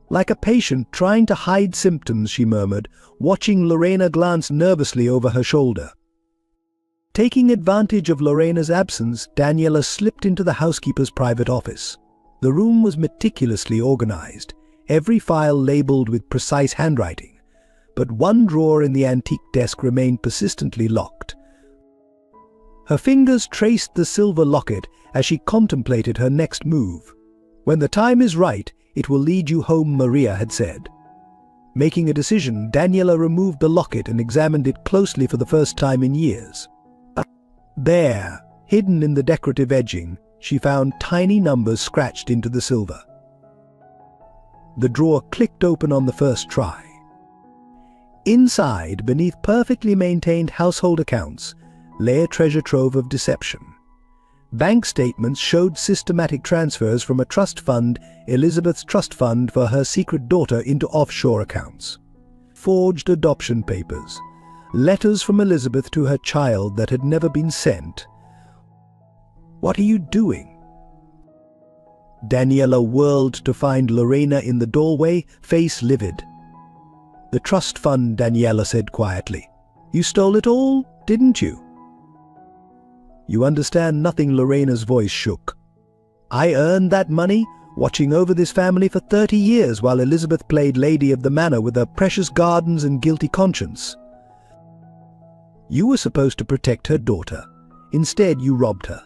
"Like a patient trying to hide symptoms," she murmured, watching Lorena glance nervously over her shoulder. Taking advantage of Lorena's absence, Daniela slipped into the housekeeper's private office. The room was meticulously organized, every file labeled with precise handwriting, but one drawer in the antique desk remained persistently locked. Her fingers traced the silver locket as she contemplated her next move. "When the time is right, it will lead you home," Maria had said. Making a decision, Daniela removed the locket and examined it closely for the first time in years. There, hidden in the decorative edging, she found tiny numbers scratched into the silver. The drawer clicked open on the first try. Inside, beneath perfectly maintained household accounts, lay a treasure trove of deception. Bank statements showed systematic transfers from a trust fund, Elizabeth's trust fund, for her secret daughter into offshore accounts. Forged adoption papers, letters from Elizabeth to her child that had never been sent. "What are you doing?" Daniela whirled to find Lorena in the doorway, face livid. "The trust fund," Daniela said quietly. "You stole it all, didn't you?" "You understand nothing," Lorena's voice shook. "I earned that money, watching over this family for 30 years while Elizabeth played lady of the manor with her precious gardens and guilty conscience. You were supposed to protect her daughter. Instead, you robbed her."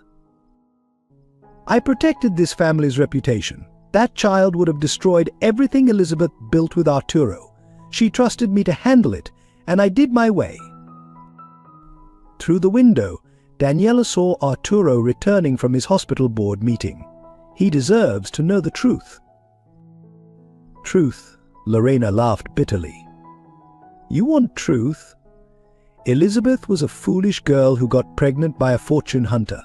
"I protected this family's reputation. That child would have destroyed everything Elizabeth built with Arturo. She trusted me to handle it, and I did my way." Through the window, Daniela saw Arturo returning from his hospital board meeting. "He deserves to know the truth." "Truth?" Lorena laughed bitterly. "You want truth? Elizabeth was a foolish girl who got pregnant by a fortune hunter.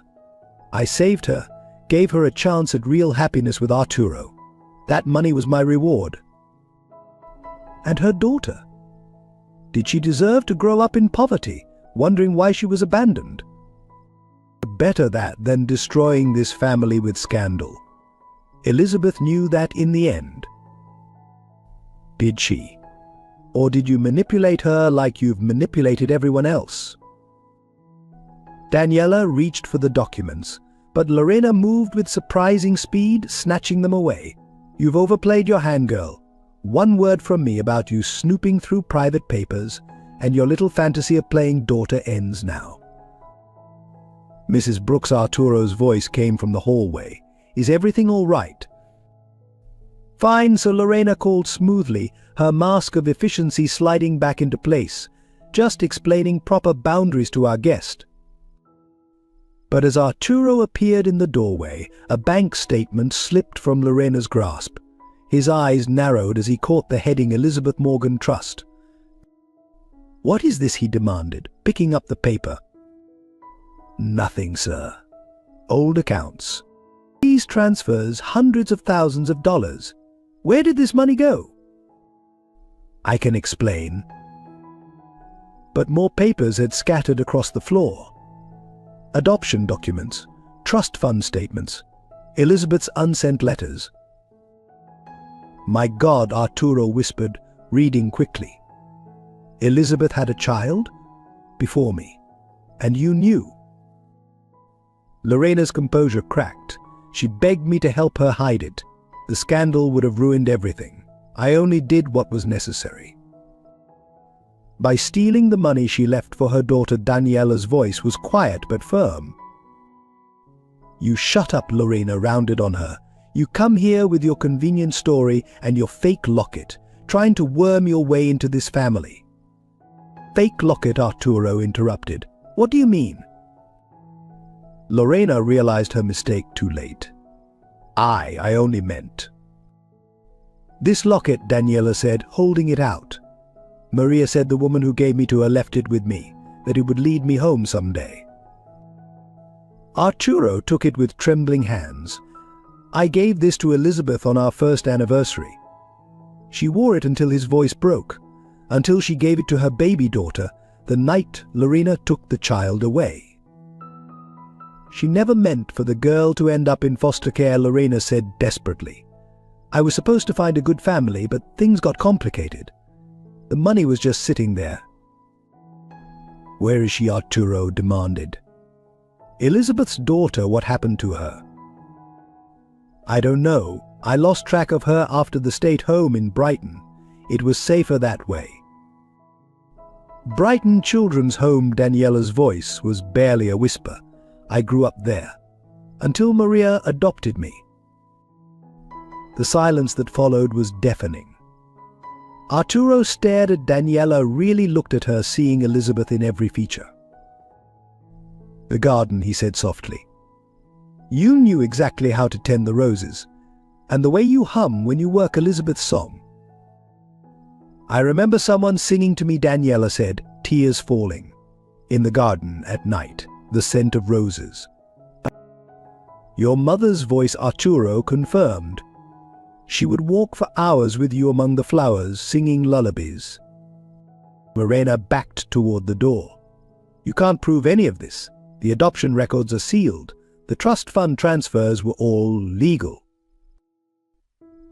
I saved her, gave her a chance at real happiness with Arturo. That money was my reward." "And her daughter? Did she deserve to grow up in poverty, wondering why she was abandoned?" "Better that than destroying this family with scandal. Elizabeth knew that in the end." "Did she? Or did you manipulate her like you've manipulated everyone else?" Daniela reached for the documents, but Lorena moved with surprising speed, snatching them away. "You've overplayed your hand, girl. One word from me about you snooping through private papers, and your little fantasy of playing daughter ends now." Mrs. Brooks Arturo's voice came from the hallway. "Is everything all right?" "Fine," so Lorena called smoothly, her mask of efficiency sliding back into place, "just explaining proper boundaries to our guest." But as Arturo appeared in the doorway, a bank statement slipped from Lorena's grasp. His eyes narrowed as he caught the heading Elizabeth Morgan Trust. "What is this?" he demanded, picking up the paper. "Nothing, sir. Old accounts. These transfers, hundreds of thousands of dollars. Where did this money go?" "I can explain." But more papers had scattered across the floor. Adoption documents, trust fund statements, Elizabeth's unsent letters. "My God," Arturo whispered, reading quickly. "Elizabeth had a child? Before me. And you knew." Lorena's composure cracked. She begged me to help her hide it. The scandal would have ruined everything. I only did what was necessary. By stealing the money she left for her daughter, Daniela's voice was quiet but firm. "You shut up," Lorena rounded on her. "You come here with your convenient story and your fake locket, trying to worm your way into this family." "Fake locket," Arturo interrupted. "What do you mean?" Lorena realized her mistake too late. I only meant." "This locket," Daniela said, holding it out. "Maria said the woman who gave me to her left it with me, that it would lead me home someday." Arturo took it with trembling hands. "I gave this to Elizabeth on our first anniversary. She wore it until his voice broke, until she gave it to her baby daughter, the night Lorena took the child away." "She never meant for the girl to end up in foster care," Lorena said desperately. "I was supposed to find a good family, but things got complicated. The money was just sitting there." "Where is she?" Arturo demanded. "Elizabeth's daughter, what happened to her?" "I don't know. I lost track of her after the state home in Brighton. It was safer that way." "Brighton Children's Home," Daniela's voice was barely a whisper. I grew up there, until Maria adopted me. The silence that followed was deafening. Arturo stared at Daniela, really looked at her, seeing Elizabeth in every feature. "The garden," he said softly. "You knew exactly how to tend the roses, and the way you hum when you work Elizabeth's song." "I remember someone singing to me," Daniela said, tears falling. "In the garden at night, the scent of roses." "Your mother's voice," Arturo confirmed. "She would walk for hours with you among the flowers, singing lullabies." Morena backed toward the door. "You can't prove any of this. The adoption records are sealed. The trust fund transfers were all legal."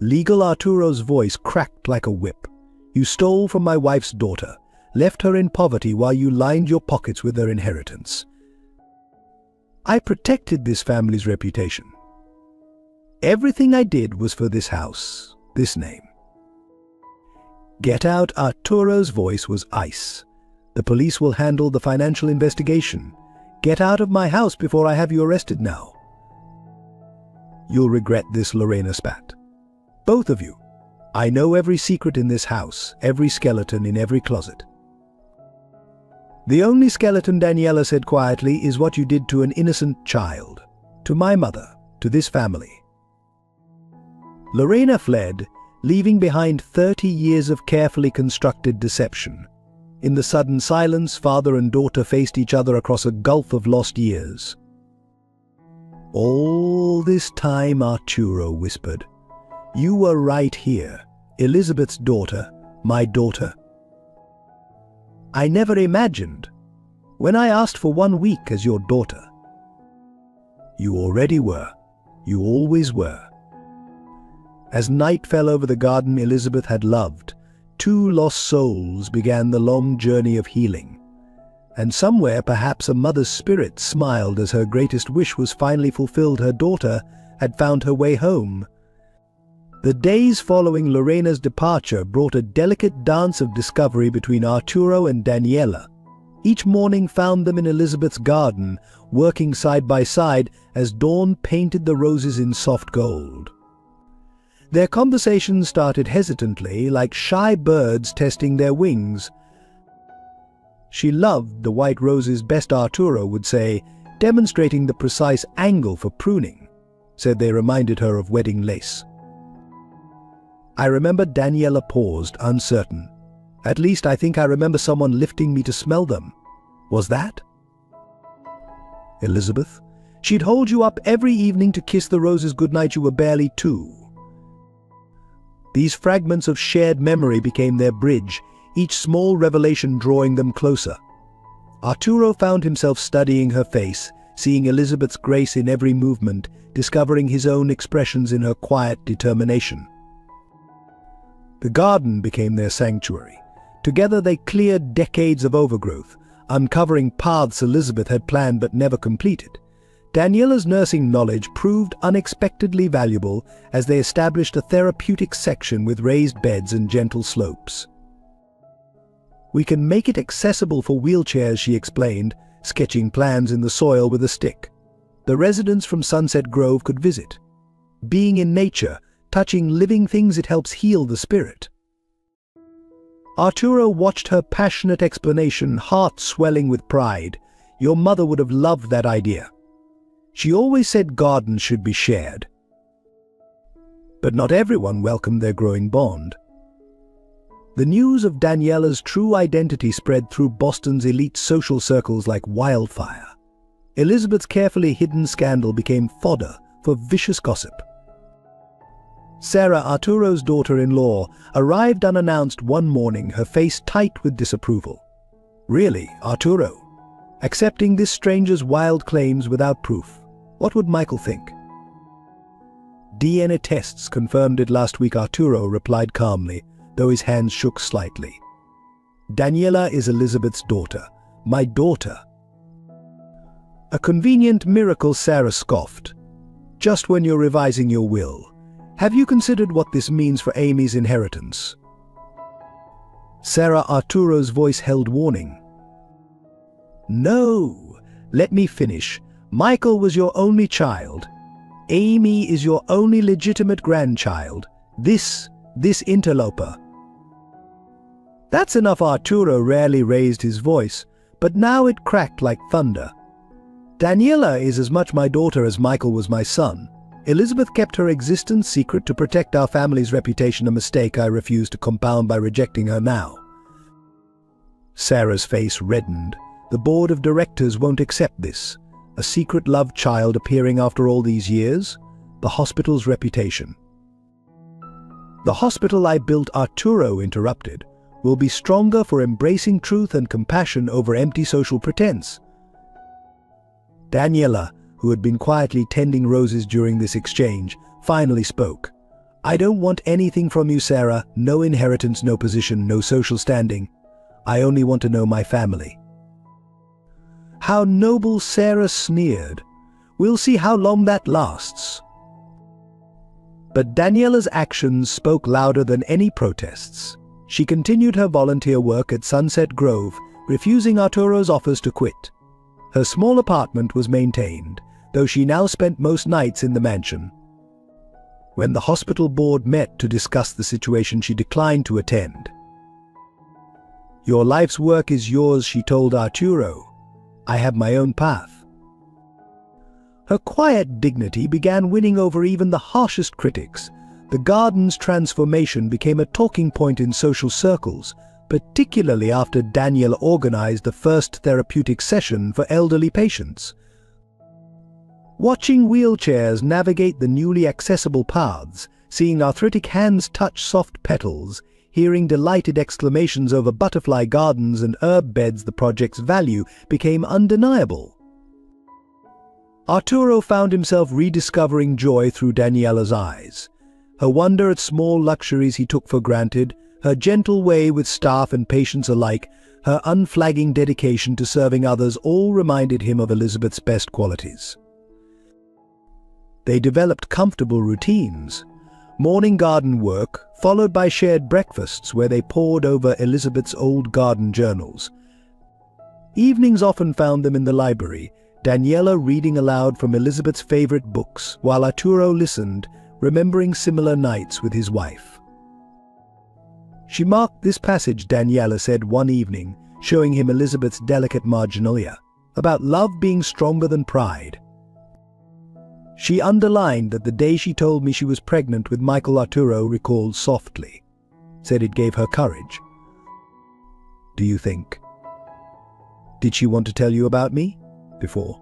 "Legal?" Arturo's voice cracked like a whip. "You stole from my wife's daughter, left her in poverty while you lined your pockets with her inheritance. I protected this family's reputation. Everything I did was for this house, this name." "Get out!" Arturo's voice was ice. "The police will handle the financial investigation. Get out of my house before I have you arrested now." "You'll regret this," Lorena spat. "Both of you. I know every secret in this house, every skeleton in every closet." "The only skeleton," Daniela said quietly, "is what you did to an innocent child. To my mother, to this family." Lorena fled, leaving behind 30 years of carefully constructed deception. In the sudden silence, father and daughter faced each other across a gulf of lost years. "All this time," Arturo whispered, "you were right here, Elizabeth's daughter, my daughter. I never imagined, when I asked for 1 week as your daughter. You already were. You always were." As night fell over the garden Elizabeth had loved, 2 lost souls began the long journey of healing. And somewhere, perhaps a mother's spirit smiled as her greatest wish was finally fulfilled. Her daughter had found her way home. The days following Lorena's departure brought a delicate dance of discovery between Arturo and Daniela. Each morning found them in Elizabeth's garden, working side by side as dawn painted the roses in soft gold. Their conversations started hesitantly, like shy birds testing their wings. She loved the white roses best, Arturo would say, demonstrating the precise angle for pruning, said they reminded her of wedding lace. "I remember," Daniela paused, uncertain. "At least I think I remember someone lifting me to smell them. Was that Elizabeth? She'd hold you up every evening to kiss the roses goodnight. You were barely 2. These fragments of shared memory became their bridge, each small revelation drawing them closer. Arturo found himself studying her face, seeing Elizabeth's grace in every movement, discovering his own expressions in her quiet determination. The garden became their sanctuary. Together they cleared decades of overgrowth, uncovering paths Elizabeth had planned but never completed. Daniela's nursing knowledge proved unexpectedly valuable as they established a therapeutic section with raised beds and gentle slopes. "We can make it accessible for wheelchairs," she explained, sketching plans in the soil with a stick. "The residents from Sunset Grove could visit. Being in nature, touching living things, it helps heal the spirit." Arturo watched her passionate explanation, heart swelling with pride. "Your mother would have loved that idea. She always said gardens should be shared." But not everyone welcomed their growing bond. The news of Daniela's true identity spread through Boston's elite social circles like wildfire. Elizabeth's carefully hidden scandal became fodder for vicious gossip. Sarah, Arturo's daughter-in-law, arrived unannounced one morning, her face tight with disapproval. "Really, Arturo? Accepting this stranger's wild claims without proof? What would Michael think?" "DNA tests confirmed it last week," Arturo replied calmly, though his hands shook slightly. "Daniela is Elizabeth's daughter, my daughter." "A convenient miracle," Sarah scoffed. "Just when you're revising your will. Have you considered what this means for Amy's inheritance?" Sarah, Arturo's voice held warning. "No, let me finish. Michael was your only child. Amy is your only legitimate grandchild. This interloper. That's enough. Arturo rarely raised his voice, but now it cracked like thunder. Daniela is as much my daughter as Michael was my son. Elizabeth kept her existence secret to protect our family's reputation, a mistake I refuse to compound by rejecting her now. Sarah's face reddened. The board of directors won't accept this. A secret love child appearing after all these years? The hospital's reputation. The hospital I built, Arturo interrupted, will be stronger for embracing truth and compassion over empty social pretense. Daniela, who had been quietly tending roses during this exchange, finally spoke. I don't want anything from you, Sarah. No inheritance, no position, no social standing. I only want to know my family. How noble, Sarah sneered. We'll see how long that lasts. But Daniela's actions spoke louder than any protests. She continued her volunteer work at Sunset Grove, refusing Arturo's offers to quit. Her small apartment was maintained, though she now spent most nights in the mansion. When the hospital board met to discuss the situation, she declined to attend. Your life's work is yours, she told Arturo. I have my own path. Her quiet dignity began winning over even the harshest critics. The garden's transformation became a talking point in social circles, particularly after Daniela organized the first therapeutic session for elderly patients. Watching wheelchairs navigate the newly accessible paths, seeing arthritic hands touch soft petals, hearing delighted exclamations over butterfly gardens and herb beds, the project's value became undeniable. Arturo found himself rediscovering joy through Daniela's eyes. Her wonder at small luxuries he took for granted, her gentle way with staff and patients alike, her unflagging dedication to serving others all reminded him of Elizabeth's best qualities. They developed comfortable routines. Morning garden work, followed by shared breakfasts where they pored over Elizabeth's old garden journals. Evenings often found them in the library, Daniela reading aloud from Elizabeth's favorite books, while Arturo listened, remembering similar nights with his wife. She marked this passage, Daniela said one evening, showing him Elizabeth's delicate marginalia, about love being stronger than pride. She underlined that the day she told me she was pregnant with Michael, Arturo recalled softly, said it gave her courage. Do you think? Did she want to tell you about me? Before.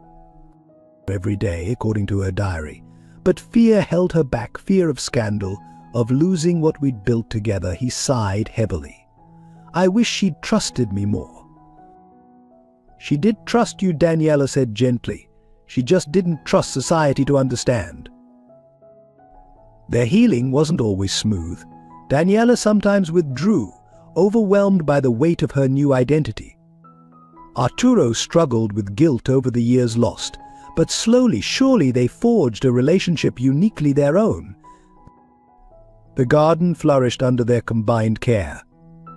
Every day, according to her diary. But fear held her back, fear of scandal, of losing what we'd built together. He sighed heavily. I wish she'd trusted me more. She did trust you, Daniela said gently. She just didn't trust society to understand. Their healing wasn't always smooth. Daniela sometimes withdrew, overwhelmed by the weight of her new identity. Arturo struggled with guilt over the years lost, but slowly, surely they forged a relationship uniquely their own. The garden flourished under their combined care.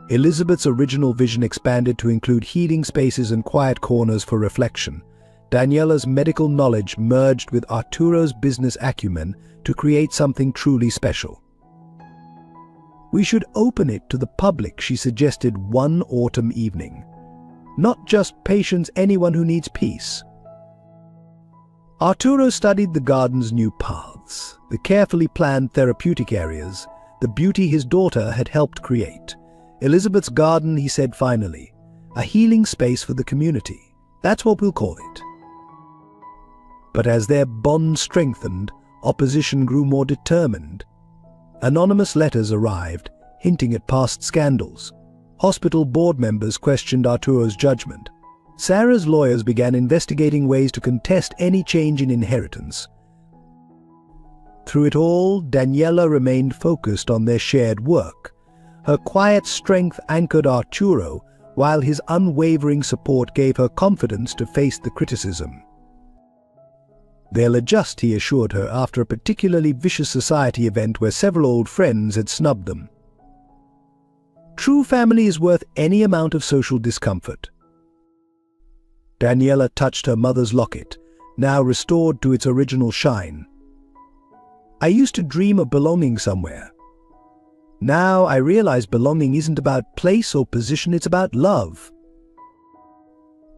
Elizabeth's original vision expanded to include healing spaces and quiet corners for reflection. Daniela's medical knowledge merged with Arturo's business acumen to create something truly special. We should open it to the public, she suggested one autumn evening. Not just patients, anyone who needs peace. Arturo studied the garden's new paths, the carefully planned therapeutic areas, the beauty his daughter had helped create. Elizabeth's garden, he said finally, a healing space for the community. That's what we'll call it. But as their bond strengthened, opposition grew more determined. Anonymous letters arrived, hinting at past scandals. Hospital board members questioned Arturo's judgment. Sarah's lawyers began investigating ways to contest any change in inheritance. Through it all, Daniela remained focused on their shared work. Her quiet strength anchored Arturo, while his unwavering support gave her confidence to face the criticism. They'll adjust, he assured her, after a particularly vicious society event where several old friends had snubbed them. True family is worth any amount of social discomfort. Daniela touched her mother's locket. now restored to its original shine. I used to dream of belonging somewhere. Now I realize belonging isn't about place or position, it's about love.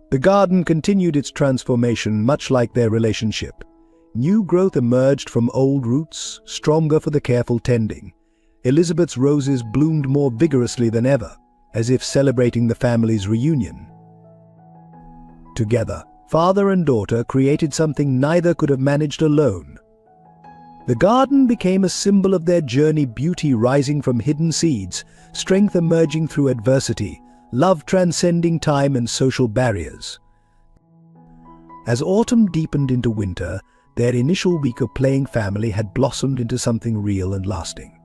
The garden continued its transformation, much like their relationship. New growth emerged from old roots, stronger for the careful tending. Elizabeth's roses bloomed more vigorously than ever, as if celebrating the family's reunion. Together, father and daughter created something neither could have managed alone. The garden became a symbol of their journey, beauty rising from hidden seeds, strength emerging through adversity, love transcending time and social barriers. As autumn deepened into winter, their initial week of playing family had blossomed into something real and lasting.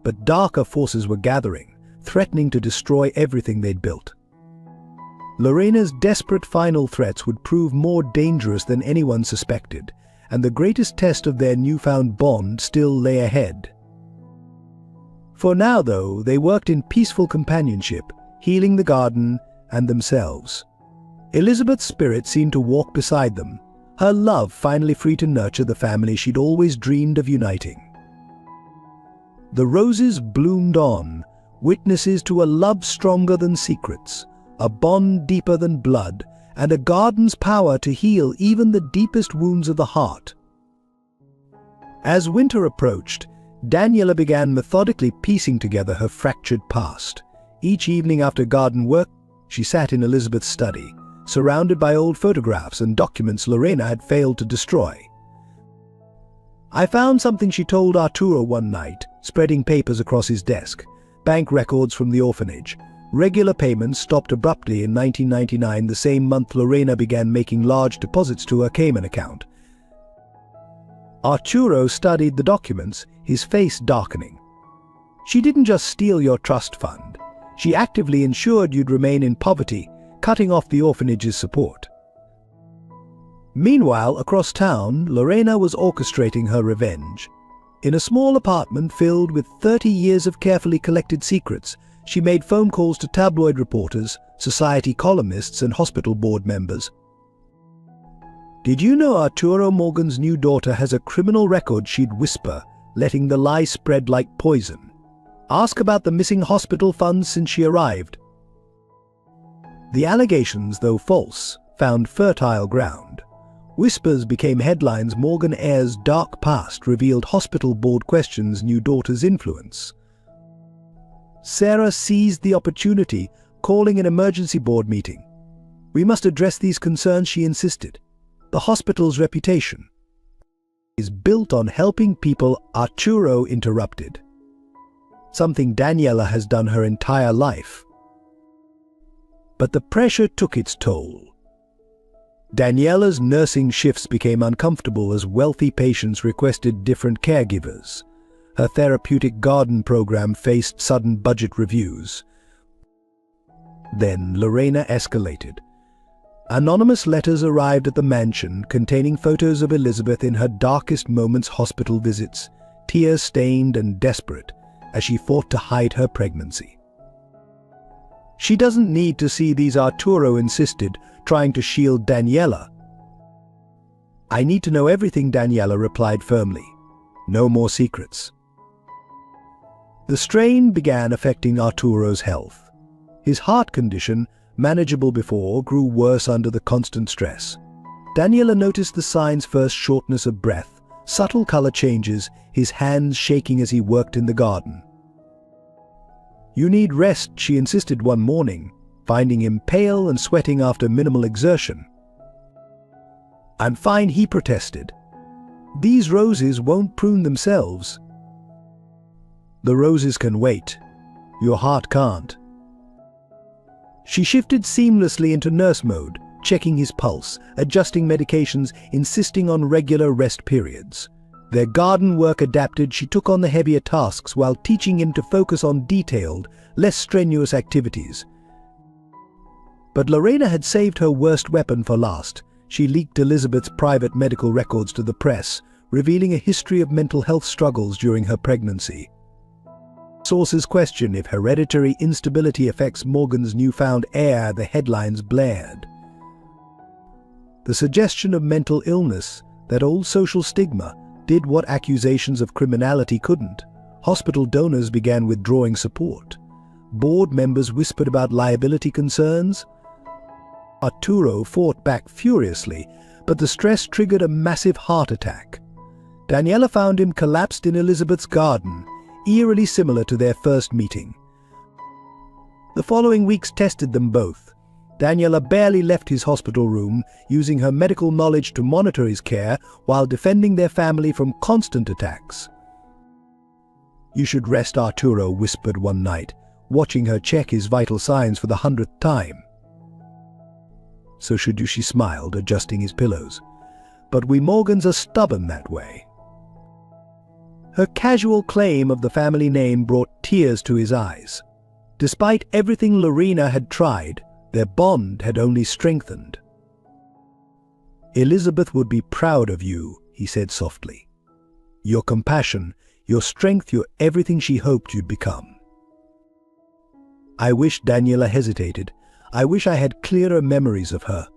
But darker forces were gathering, threatening to destroy everything they'd built. Lorena's desperate final threats would prove more dangerous than anyone suspected, and the greatest test of their newfound bond still lay ahead. For now, though, they worked in peaceful companionship, healing the garden and themselves. Elizabeth's spirit seemed to walk beside them, her love finally free to nurture the family she'd always dreamed of uniting. The roses bloomed on, witnesses to a love stronger than secrets, a bond deeper than blood, and a garden's power to heal even the deepest wounds of the heart. As winter approached, Daniela began methodically piecing together her fractured past. Each evening after garden work, she sat in Elizabeth's study, surrounded by old photographs and documents Lorena had failed to destroy. "I found something," she told Arturo one night, spreading papers across his desk. Bank records from the orphanage. Regular payments stopped abruptly in 1999, the same month Lorena began making large deposits to her Cayman account. Arturo studied the documents, his face darkening. "She didn't just steal your trust fund. She actively ensured you'd remain in poverty, cutting off the orphanage's support." Meanwhile, across town, Lorena was orchestrating her revenge. In a small apartment filled with 30 years of carefully collected secrets, she made phone calls to tabloid reporters, society columnists, and hospital board members. "Did you know Arturo Morgan's new daughter has a criminal record?" she'd whisper, letting the lie spread like poison. "Ask about the missing hospital funds since she arrived." The allegations, though false, found fertile ground. Whispers became headlines. Morgan Ayre's dark past revealed hospital board questions new daughter's influence. Sarah seized the opportunity, calling an emergency board meeting. "We must address these concerns," she insisted. "The hospital's reputation is built on helping people." Arturo interrupted. "Something Daniela has done her entire life." But the pressure took its toll. Daniela's nursing shifts became uncomfortable as wealthy patients requested different caregivers. Her therapeutic garden program faced sudden budget reviews. Then Lorena escalated. Anonymous letters arrived at the mansion containing photos of Elizabeth in her darkest moments, hospital visits, tear-stained and desperate, as she fought to hide her pregnancy. "She doesn't need to see these," Arturo insisted, trying to shield Daniela. "I need to know everything," Daniela replied firmly. "No more secrets." The strain began affecting Arturo's health. His heart condition, manageable before, grew worse under the constant stress. Daniela noticed the signs first: shortness of breath, subtle color changes, his hands shaking as he worked in the garden. "You need rest," she insisted one morning, finding him pale and sweating after minimal exertion. "I'm fine," he protested. "These roses won't prune themselves." "The roses can wait. Your heart can't." She shifted seamlessly into nurse mode, checking his pulse, adjusting medications, insisting on regular rest periods. Their garden work adapted. She took on the heavier tasks while teaching him to focus on detailed, less strenuous activities. But Lorena had saved her worst weapon for last. She leaked Elizabeth's private medical records to the press, revealing a history of mental health struggles during her pregnancy. Sources question if hereditary instability affects Morgan's newfound heir, the headlines blared. The suggestion of mental illness, that old social stigma, did what accusations of criminality couldn't. Hospital donors began withdrawing support. Board members whispered about liability concerns. Arturo fought back furiously, but the stress triggered a massive heart attack. Daniela found him collapsed in Elizabeth's garden, eerily similar to their first meeting. The following weeks tested them both. Daniela barely left his hospital room, using her medical knowledge to monitor his care while defending their family from constant attacks. "You should rest," Arturo whispered one night, watching her check his vital signs for the 100th time. "So should you," she smiled, adjusting his pillows. "But we Morgans are stubborn that way." Her casual claim of the family name brought tears to his eyes. Despite everything Lorena had tried, their bond had only strengthened. "Elizabeth would be proud of you," he said softly. "Your compassion, your strength, you're everything she hoped you'd become." "I wish," Daniela hesitated, "I wish I had clearer memories of her."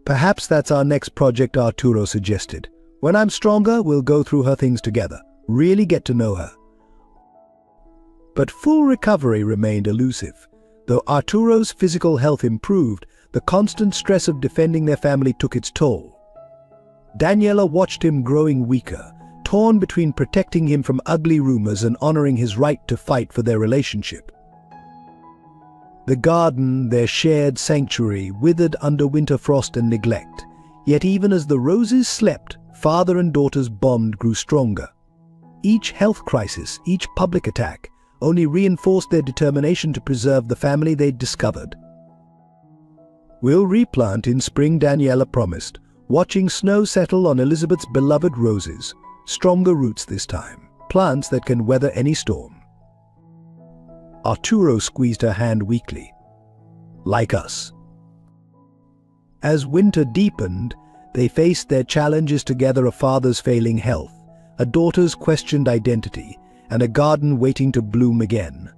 "Perhaps that's our next project," Arturo suggested. "When I'm stronger, we'll go through her things together, really get to know her." But full recovery remained elusive. Though Arturo's physical health improved, the constant stress of defending their family took its toll. Daniela watched him growing weaker, torn between protecting him from ugly rumors and honoring his right to fight for their relationship. The garden, their shared sanctuary, withered under winter frost and neglect. Yet even as the roses slept, father and daughter's bond grew stronger. Each health crisis, each public attack, only reinforced their determination to preserve the family they'd discovered. "We'll replant in spring," Daniela promised, watching snow settle on Elizabeth's beloved roses. Stronger roots this time, plants that can weather any storm. Arturo squeezed her hand weakly. "Like us." As winter deepened, they faced their challenges together: a father's failing health, a daughter's questioned identity, and a garden waiting to bloom again.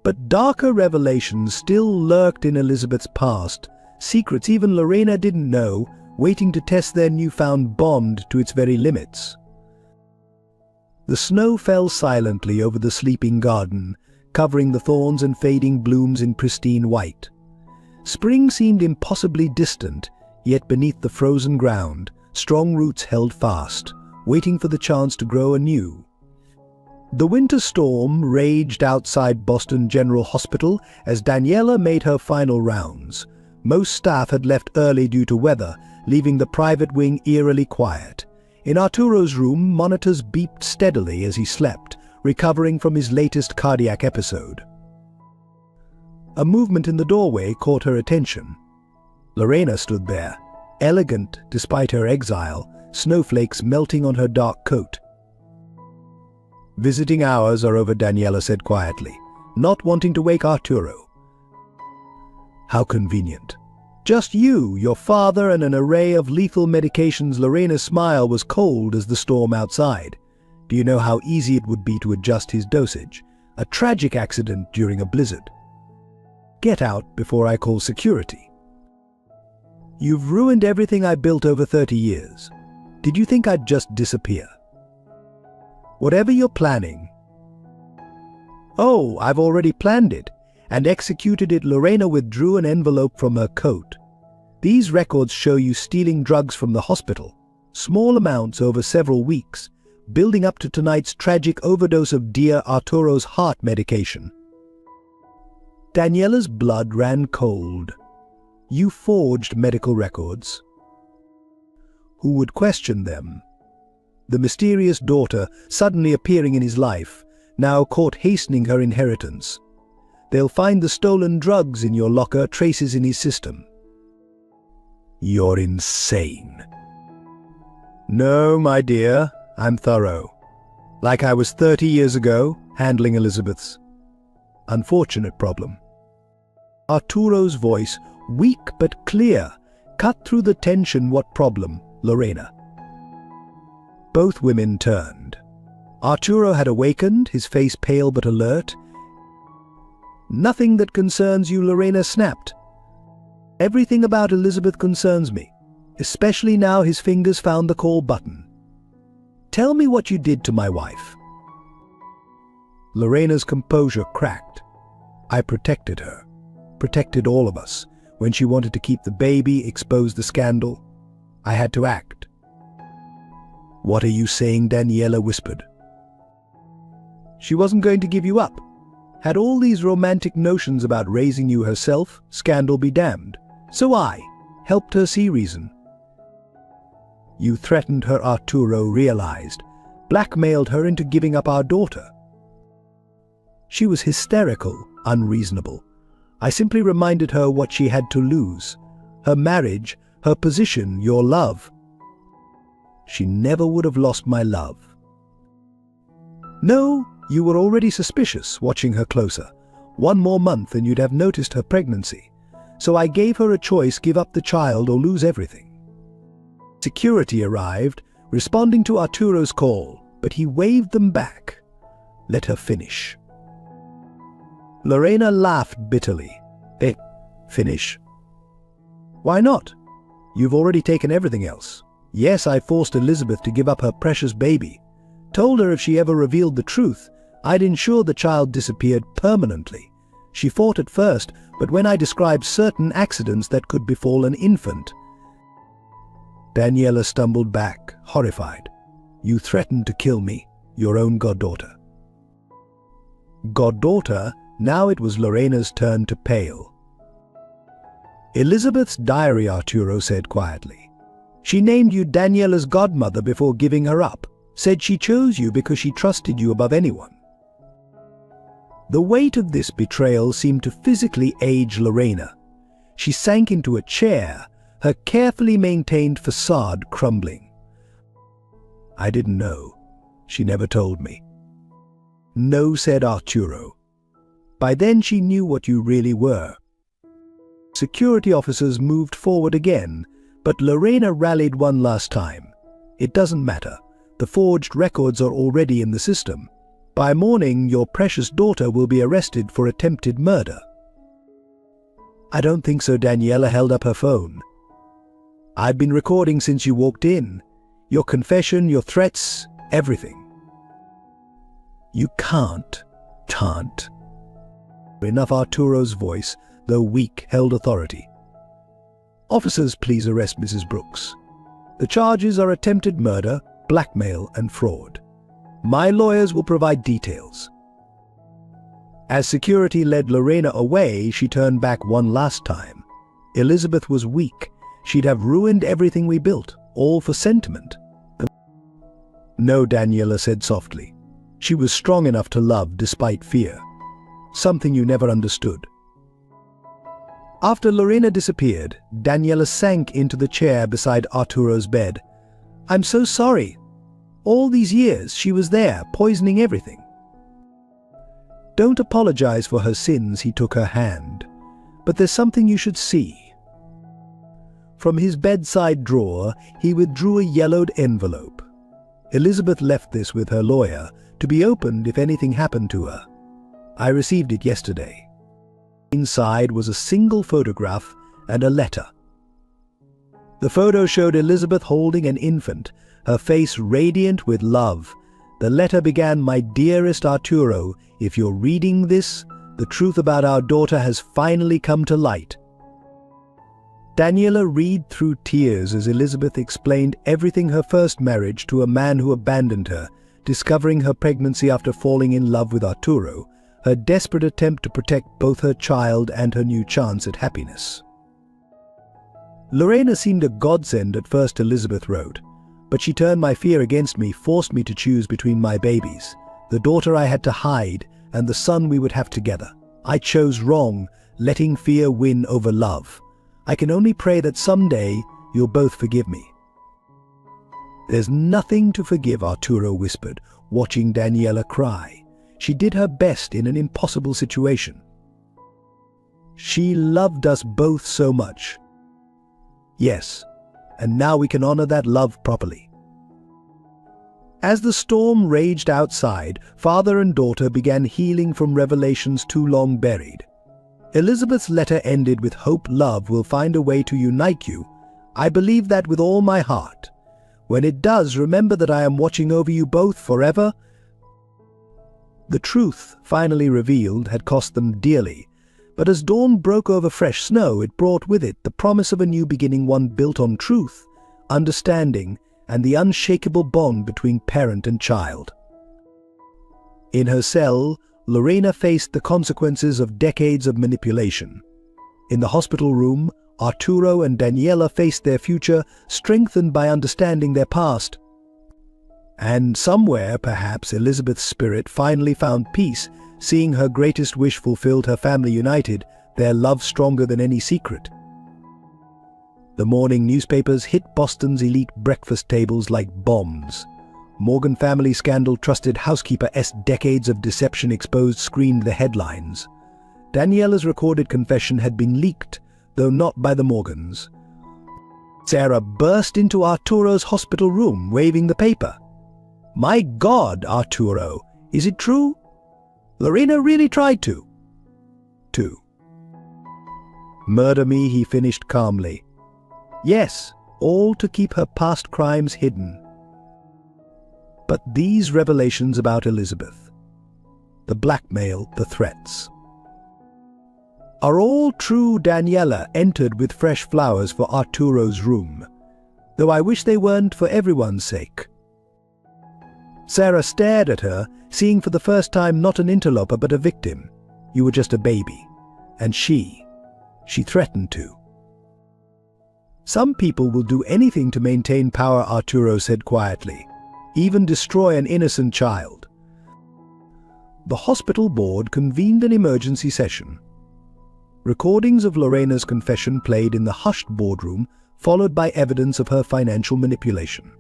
But darker revelations still lurked in Elizabeth's past, secrets even Lorena didn't know, waiting to test their newfound bond to its very limits. The snow fell silently over the sleeping garden, covering the thorns and fading blooms in pristine white. Spring seemed impossibly distant, yet beneath the frozen ground, strong roots held fast, waiting for the chance to grow anew. The winter storm raged outside Boston General Hospital as Daniela made her final rounds. Most staff had left early due to weather, leaving the private wing eerily quiet. In Arturo's room, monitors beeped steadily as he slept, recovering from his latest cardiac episode. A movement in the doorway caught her attention. Lorena stood there, elegant despite her exile, snowflakes melting on her dark coat. "Visiting hours are over," Daniela said quietly, not wanting to wake Arturo. "How convenient. Just you, your father, and an array of lethal medications." Lorena's smile was cold as the storm outside. "Do you know how easy it would be to adjust his dosage? A tragic accident during a blizzard." "Get out before I call security." "You've ruined everything I built over 30 years. Did you think I'd just disappear?" "Whatever you're planning." "Oh, I've already planned it and executed it." Lorena withdrew an envelope from her coat. "These records show you stealing drugs from the hospital, small amounts over several weeks, building up to tonight's tragic overdose of dear Arturo's heart medication." Daniela's blood ran cold. "You forged medical records?" Who would question them? The mysterious daughter, suddenly appearing in his life, now caught hastening her inheritance. "They'll find the stolen drugs in your locker, traces in his system." "You're insane." "No, my dear, I'm thorough. Like I was 30 years ago, handling Elizabeth's unfortunate problem." Arturo's voice, weak but clear, cut through the tension. "What problem, Lorena?" Both women turned. Arturo had awakened, his face pale but alert. "Nothing that concerns you," Lorena snapped. Everything about Elizabeth concerns me, especially now his fingers found the call button. Tell me what you did to my wife." Lorena's composure cracked. I protected her, protected all of us. When she wanted to keep the baby, expose the scandal, I had to act. "What are you saying?" Daniela whispered. "She wasn't going to give you up. Had all these romantic notions about raising you herself, scandal be damned. So I helped her see reason. You threatened her," Arturo realized, "blackmailed her into giving up our daughter." She was hysterical, unreasonable. I simply reminded her what she had to lose: her marriage, her position, your love. She never would have lost my love. No, you were already suspicious, watching her closer. One more month and you'd have noticed her pregnancy. So I gave her a choice: give up the child or lose everything. Security arrived, responding to Arturo's call, but he waved them back. Let her finish. Lorena laughed bitterly. Finish? Why not? You've already taken everything else. Yes, I forced Elizabeth to give up her precious baby. Told her if she ever revealed the truth, I'd ensure the child disappeared permanently. She fought at first, but when I described certain accidents that could befall an infant..." Daniela stumbled back, horrified. "You threatened to kill me, your own goddaughter." Goddaughter? Now it was Lorena's turn to pale. "Elizabeth's diary," Arturo said quietly. "She named you Daniela's godmother before giving her up. Said she chose you because she trusted you above anyone." The weight of this betrayal seemed to physically age Lorena. She sank into a chair, her carefully maintained facade crumbling. "I didn't know. She never told me." "No," said Arturo. "By then she knew what you really were." Security officers moved forward again, but Lorena rallied one last time. "It doesn't matter. The forged records are already in the system. By morning, your precious daughter will be arrested for attempted murder." "I don't think so." Daniela held up her phone. "I've been recording since you walked in. Your confession, your threats, everything." "You can't. Enough." Arturo's voice, though weak, held authority. "Officers, please arrest Mrs. Brooks. The charges are attempted murder, blackmail, and fraud. My lawyers will provide details." As security led Lorena away, she turned back one last time. Elizabeth was weak. She'd have ruined everything we built, all for sentiment. "No," Daniela said softly. "She was strong enough to love despite fear. Something you never understood." After Lorena disappeared, Daniela sank into the chair beside Arturo's bed. "I'm so sorry. All these years she was there, poisoning everything." "Don't apologize for her sins," he took her hand. "But there's something you should see." From his bedside drawer, he withdrew a yellowed envelope. Elizabeth left this with her lawyer, to be opened if anything happened to her. I received it yesterday. Inside was a single photograph and a letter. The photo showed Elizabeth holding an infant, her face radiant with love. The letter began, "My dearest Arturo, if you're reading this, the truth about our daughter has finally come to light." Daniela read through tears as Elizabeth explained everything: her first marriage to a man who abandoned her, discovering her pregnancy after falling in love with Arturo, her desperate attempt to protect both her child and her new chance at happiness. "Lorena seemed a godsend at first," Elizabeth wrote, "but she turned my fear against me, forced me to choose between my babies, the daughter I had to hide and the son we would have together. I chose wrong, letting fear win over love. I can only pray that someday you'll both forgive me." "There's nothing to forgive," Arturo whispered, watching Daniela cry. She did her best in an impossible situation. She loved us both so much. Yes, and now we can honor that love properly. As the storm raged outside, father and daughter began healing from revelations too long buried. Elizabeth's letter ended with hope love will find a way to unite you. I believe that with all my heart. When it does, remember that I am watching over you both forever. The truth, finally revealed, had cost them dearly, but as dawn broke over fresh snow, it brought with it the promise of a new beginning, one built on truth, understanding, and the unshakable bond between parent and child. In her cell, Lorena faced the consequences of decades of manipulation. In the hospital room, Arturo and Daniela faced their future, strengthened by understanding their past. And somewhere, perhaps, Elizabeth's spirit finally found peace, seeing her greatest wish fulfilled, her family united, their love stronger than any secret. The morning newspapers hit Boston's elite breakfast tables like bombs. Morgan family scandal, trusted housekeeper S. decades of deception exposed, screamed the headlines. Daniela's recorded confession had been leaked, though not by the Morgans. Sarah burst into Arturo's hospital room, waving the paper. "My God, Arturo, is it true? Lorena really tried to murder me," he finished calmly. "Yes, all to keep her past crimes hidden." But these revelations about Elizabeth, the blackmail, the threats, are all true. Daniela entered with fresh flowers for Arturo's room, though I wish they weren't, for everyone's sake. Sarah stared at her, seeing for the first time not an interloper but a victim. "You were just a baby." And she threatened to. "Some people will do anything to maintain power," Arturo said quietly, "even destroy an innocent child." The hospital board convened an emergency session. Recordings of Lorena's confession played in the hushed boardroom, followed by evidence of her financial manipulation.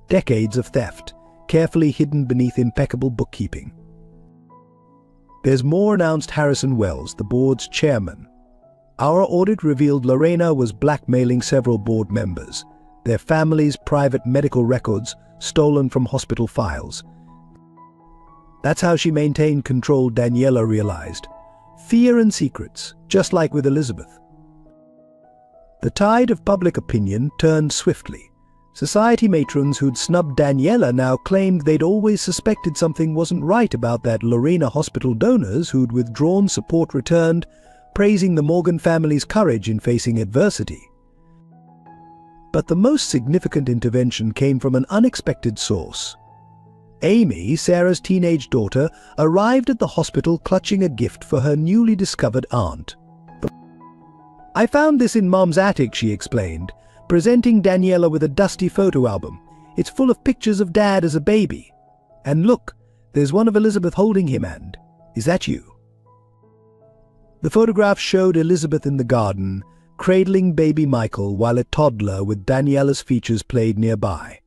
Decades of theft, carefully hidden beneath impeccable bookkeeping. "There's more," announced Harrison Wells, the board's chairman. "Our audit revealed Lorena was blackmailing several board members, their families' private medical records stolen from hospital files. That's how she maintained control," Daniela realized. "Fear and secrets, just like with Elizabeth." The tide of public opinion turned swiftly. Society matrons who'd snubbed Daniela now claimed they'd always suspected something wasn't right about that. Lorena hospital donors who'd withdrawn support returned, praising the Morgan family's courage in facing adversity. But the most significant intervention came from an unexpected source. Amy, Sarah's teenage daughter, arrived at the hospital clutching a gift for her newly discovered aunt. "I found this in Mom's attic," she explained, presenting Daniela with a dusty photo album. "It's full of pictures of Dad as a baby. And look, there's one of Elizabeth holding him, and is that you?" The photograph showed Elizabeth in the garden, cradling baby Michael, while a toddler with Daniela's features played nearby.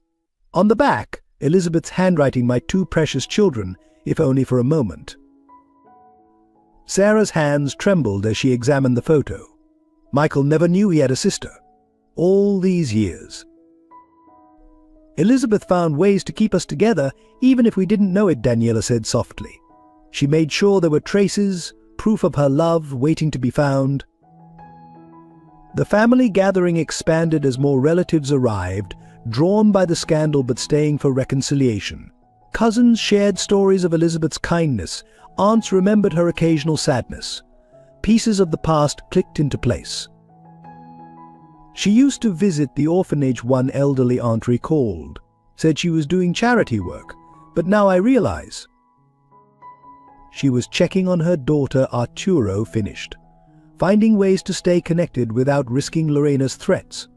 On the back, Elizabeth's handwriting, "My two precious children, if only for a moment." Sarah's hands trembled as she examined the photo. Michael never knew he had a sister. All these years. "Elizabeth found ways to keep us together, even if we didn't know it," Daniela said softly. "She made sure there were traces, proof of her love waiting to be found." The family gathering expanded as more relatives arrived, drawn by the scandal but staying for reconciliation. Cousins shared stories of Elizabeth's kindness. Aunts remembered her occasional sadness. Pieces of the past clicked into place. "She used to visit the orphanage," one elderly aunt recalled. "Said she was doing charity work, but now I realize she was checking on her daughter." Arturo finished, finding ways to stay connected without risking Lorena's threats.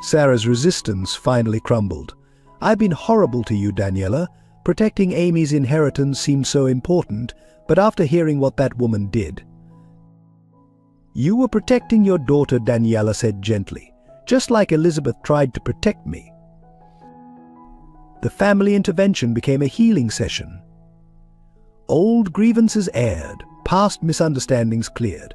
Sarah's resistance finally crumbled. "I've been horrible to you, Daniela. Protecting Amy's inheritance seemed so important, but after hearing what that woman did—" "You were protecting your daughter," Daniela said gently, "just like Elizabeth tried to protect me." The family intervention became a healing session. Old grievances aired, past misunderstandings cleared.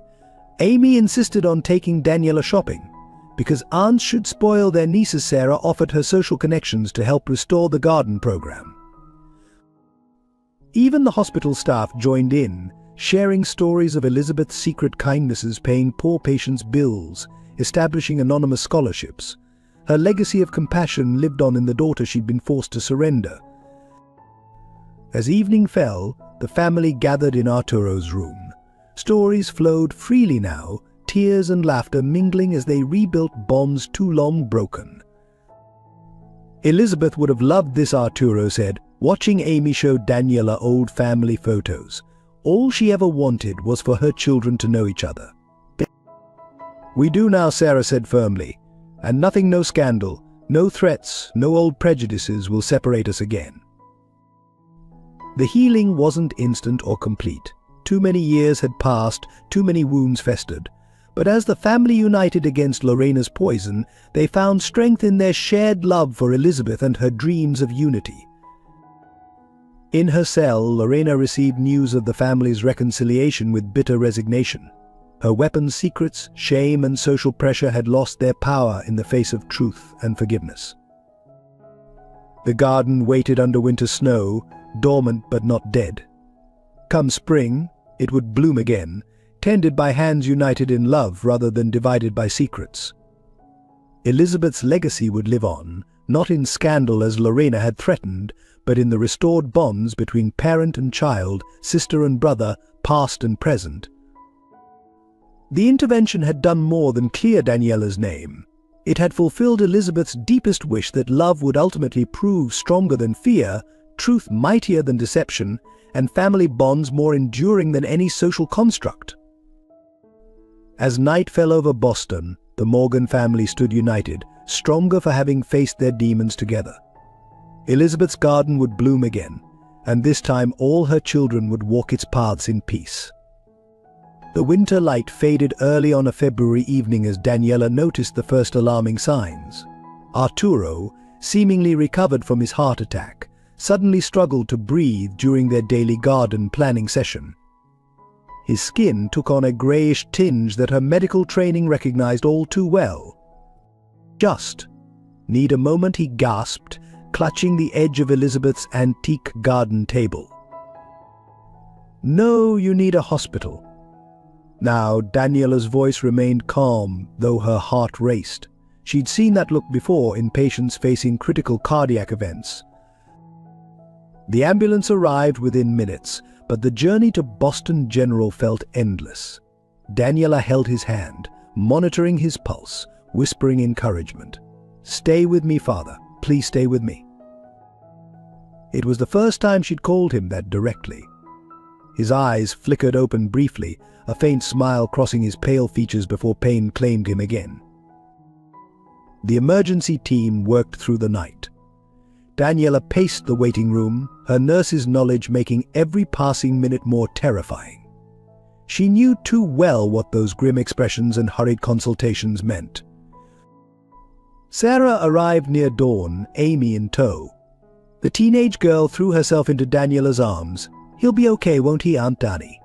Amy insisted on taking Daniela shopping. Because aunts should spoil their nieces, Sarah offered her social connections to help restore the garden program. Even the hospital staff joined in, sharing stories of Elizabeth's secret kindnesses, paying poor patients' bills, establishing anonymous scholarships. Her legacy of compassion lived on in the daughter she'd been forced to surrender. As evening fell, the family gathered in Arturo's room. Stories flowed freely now, tears and laughter mingling as they rebuilt bonds too long broken. Elizabeth would have loved this, Arturo said, watching Amy show Daniela old family photos. All she ever wanted was for her children to know each other. We do now, Sarah said firmly, and nothing, no scandal, no threats, no old prejudices will separate us again. The healing wasn't instant or complete. Too many years had passed, too many wounds festered. But as the family united against Lorena's poison, they found strength in their shared love for Elizabeth and her dreams of unity. In her cell, Lorena received news of the family's reconciliation with bitter resignation. Her weapons, secrets, shame and social pressure had lost their power in the face of truth and forgiveness. The garden waited under winter snow, dormant but not dead. Come spring, it would bloom again, tended by hands united in love rather than divided by secrets. Elizabeth's legacy would live on, not in scandal as Lorena had threatened, but in the restored bonds between parent and child, sister and brother, past and present. The intervention had done more than clear Daniela's name. It had fulfilled Elizabeth's deepest wish that love would ultimately prove stronger than fear, truth mightier than deception, and family bonds more enduring than any social construct. As night fell over Boston, the Morgan family stood united, stronger for having faced their demons together. Elizabeth's garden would bloom again, and this time all her children would walk its paths in peace. The winter light faded early on a February evening as Daniela noticed the first alarming signs. Arturo, seemingly recovered from his heart attack, suddenly struggled to breathe during their daily garden planning session. His skin took on a greyish tinge that her medical training recognized all too well. "Just need a moment," he gasped, clutching the edge of Elizabeth's antique garden table. "No, you need a hospital." Now, Daniela's voice remained calm, though her heart raced. She'd seen that look before in patients facing critical cardiac events. The ambulance arrived within minutes, but the journey to Boston General felt endless. Daniela held his hand, monitoring his pulse, whispering encouragement. "Stay with me, Father. Please stay with me." It was the first time she'd called him that directly. His eyes flickered open briefly, a faint smile crossing his pale features before pain claimed him again. The emergency team worked through the night. Daniela paced the waiting room, her nurse's knowledge making every passing minute more terrifying. She knew too well what those grim expressions and hurried consultations meant. Sarah arrived near dawn, Amy in tow. The teenage girl threw herself into Daniela's arms. "He'll be okay, won't he, Aunt Dani?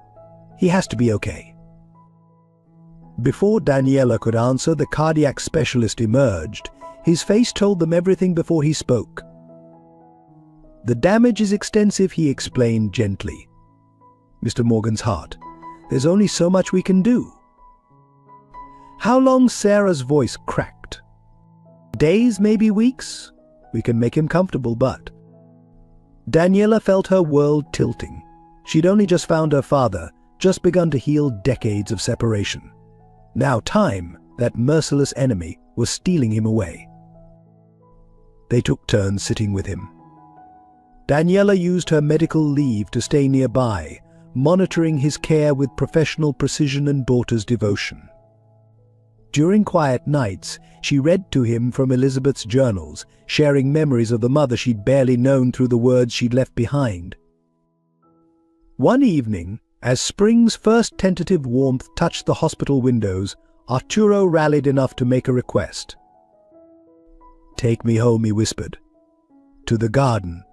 He has to be okay." Before Daniela could answer, the cardiac specialist emerged. His face told them everything before he spoke. "The damage is extensive," he explained gently. "Mr. Morgan's heart. There's only so much we can do." "How long?" Sarah's voice cracked. "Days, maybe weeks. We can make him comfortable, but..." Daniela felt her world tilting. She'd only just found her father, just begun to heal decades of separation. Now time, that merciless enemy, was stealing him away. They took turns sitting with him. Daniela used her medical leave to stay nearby, monitoring his care with professional precision and daughter's devotion. During quiet nights, she read to him from Elizabeth's journals, sharing memories of the mother she'd barely known through the words she'd left behind. One evening, as spring's first tentative warmth touched the hospital windows, Arturo rallied enough to make a request. "Take me home," he whispered. "To the garden.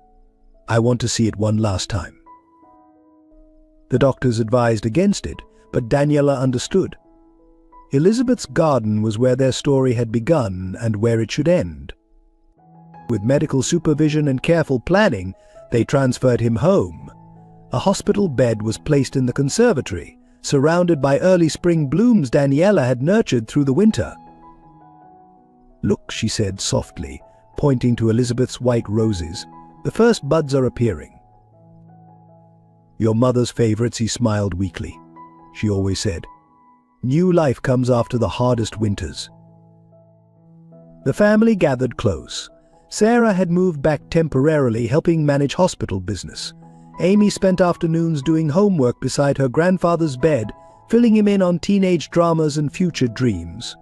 I want to see it one last time." The doctors advised against it, but Daniela understood. Elizabeth's garden was where their story had begun and where it should end. With medical supervision and careful planning, they transferred him home. A hospital bed was placed in the conservatory, surrounded by early spring blooms Daniela had nurtured through the winter. "Look," she said softly, pointing to Elizabeth's white roses. "The first buds are appearing." "Your mother's favorites," he smiled weakly. She always said, "New life comes after the hardest winters." The family gathered close. Sarah had moved back temporarily, helping manage hospital business. Amy spent afternoons doing homework beside her grandfather's bed, filling him in on teenage dramas and future dreams.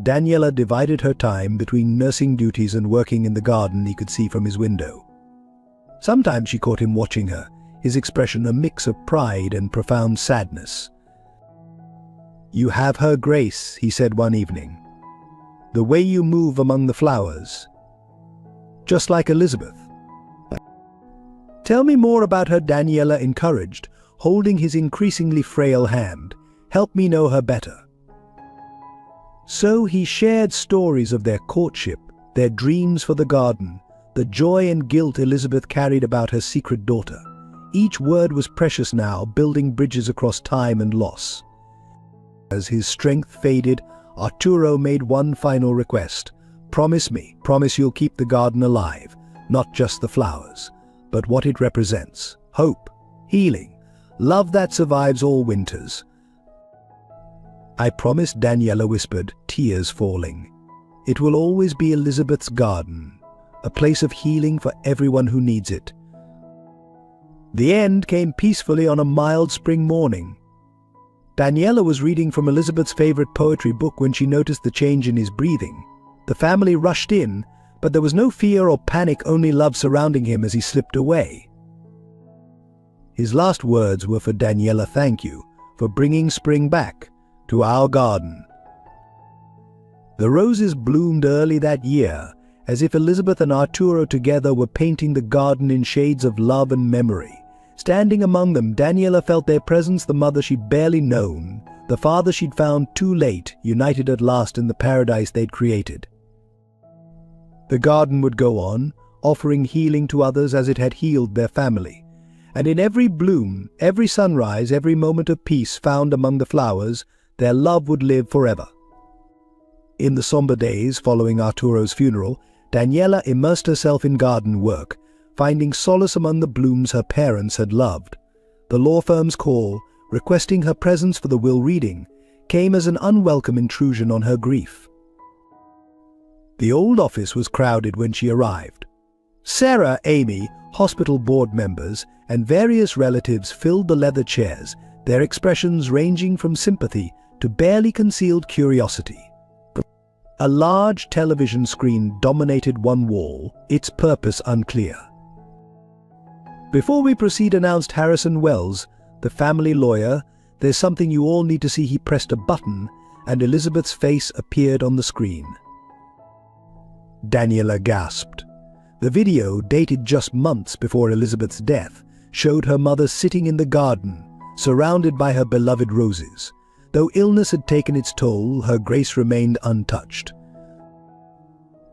Daniela divided her time between nursing duties and working in the garden he could see from his window. Sometimes she caught him watching her, his expression a mix of pride and profound sadness. "You have her grace," he said one evening. "The way you move among the flowers. Just like Elizabeth." "Tell me more about her," Daniela encouraged, holding his increasingly frail hand. "Help me know her better." So he shared stories of their courtship, their dreams for the garden, the joy and guilt Elizabeth carried about her secret daughter. Each word was precious now, building bridges across time and loss. As his strength faded, Arturo made one final request. "Promise me, promise you'll keep the garden alive, not just the flowers, but what it represents. Hope, healing, love that survives all winters." "I promise," Daniela whispered, tears falling. "It will always be Elizabeth's garden, a place of healing for everyone who needs it." The end came peacefully on a mild spring morning. Daniela was reading from Elizabeth's favorite poetry book when she noticed the change in his breathing. The family rushed in, but there was no fear or panic, only love surrounding him as he slipped away. His last words were, "For Daniela, thank you for bringing spring back to our garden." The roses bloomed early that year, as if Elizabeth and Arturo together were painting the garden in shades of love and memory. Standing among them, Daniela felt their presence, the mother she'd barely known, the father she'd found too late, united at last in the paradise they'd created. The garden would go on, offering healing to others as it had healed their family. And in every bloom, every sunrise, every moment of peace found among the flowers, their love would live forever. In the somber days following Arturo's funeral, Daniela immersed herself in garden work, finding solace among the blooms her parents had loved. The law firm's call, requesting her presence for the will reading, came as an unwelcome intrusion on her grief. The old office was crowded when she arrived. Sarah, Amy, hospital board members, and various relatives filled the leather chairs, their expressions ranging from sympathy to barely concealed curiosity. A large television screen dominated one wall, its purpose unclear. "Before we proceed," announced Harrison Wells, the family lawyer, "there's something you all need to see." He pressed a button, and Elizabeth's face appeared on the screen. Daniela gasped. The video, dated just months before Elizabeth's death, showed her mother sitting in the garden, surrounded by her beloved roses. Though illness had taken its toll, her grace remained untouched.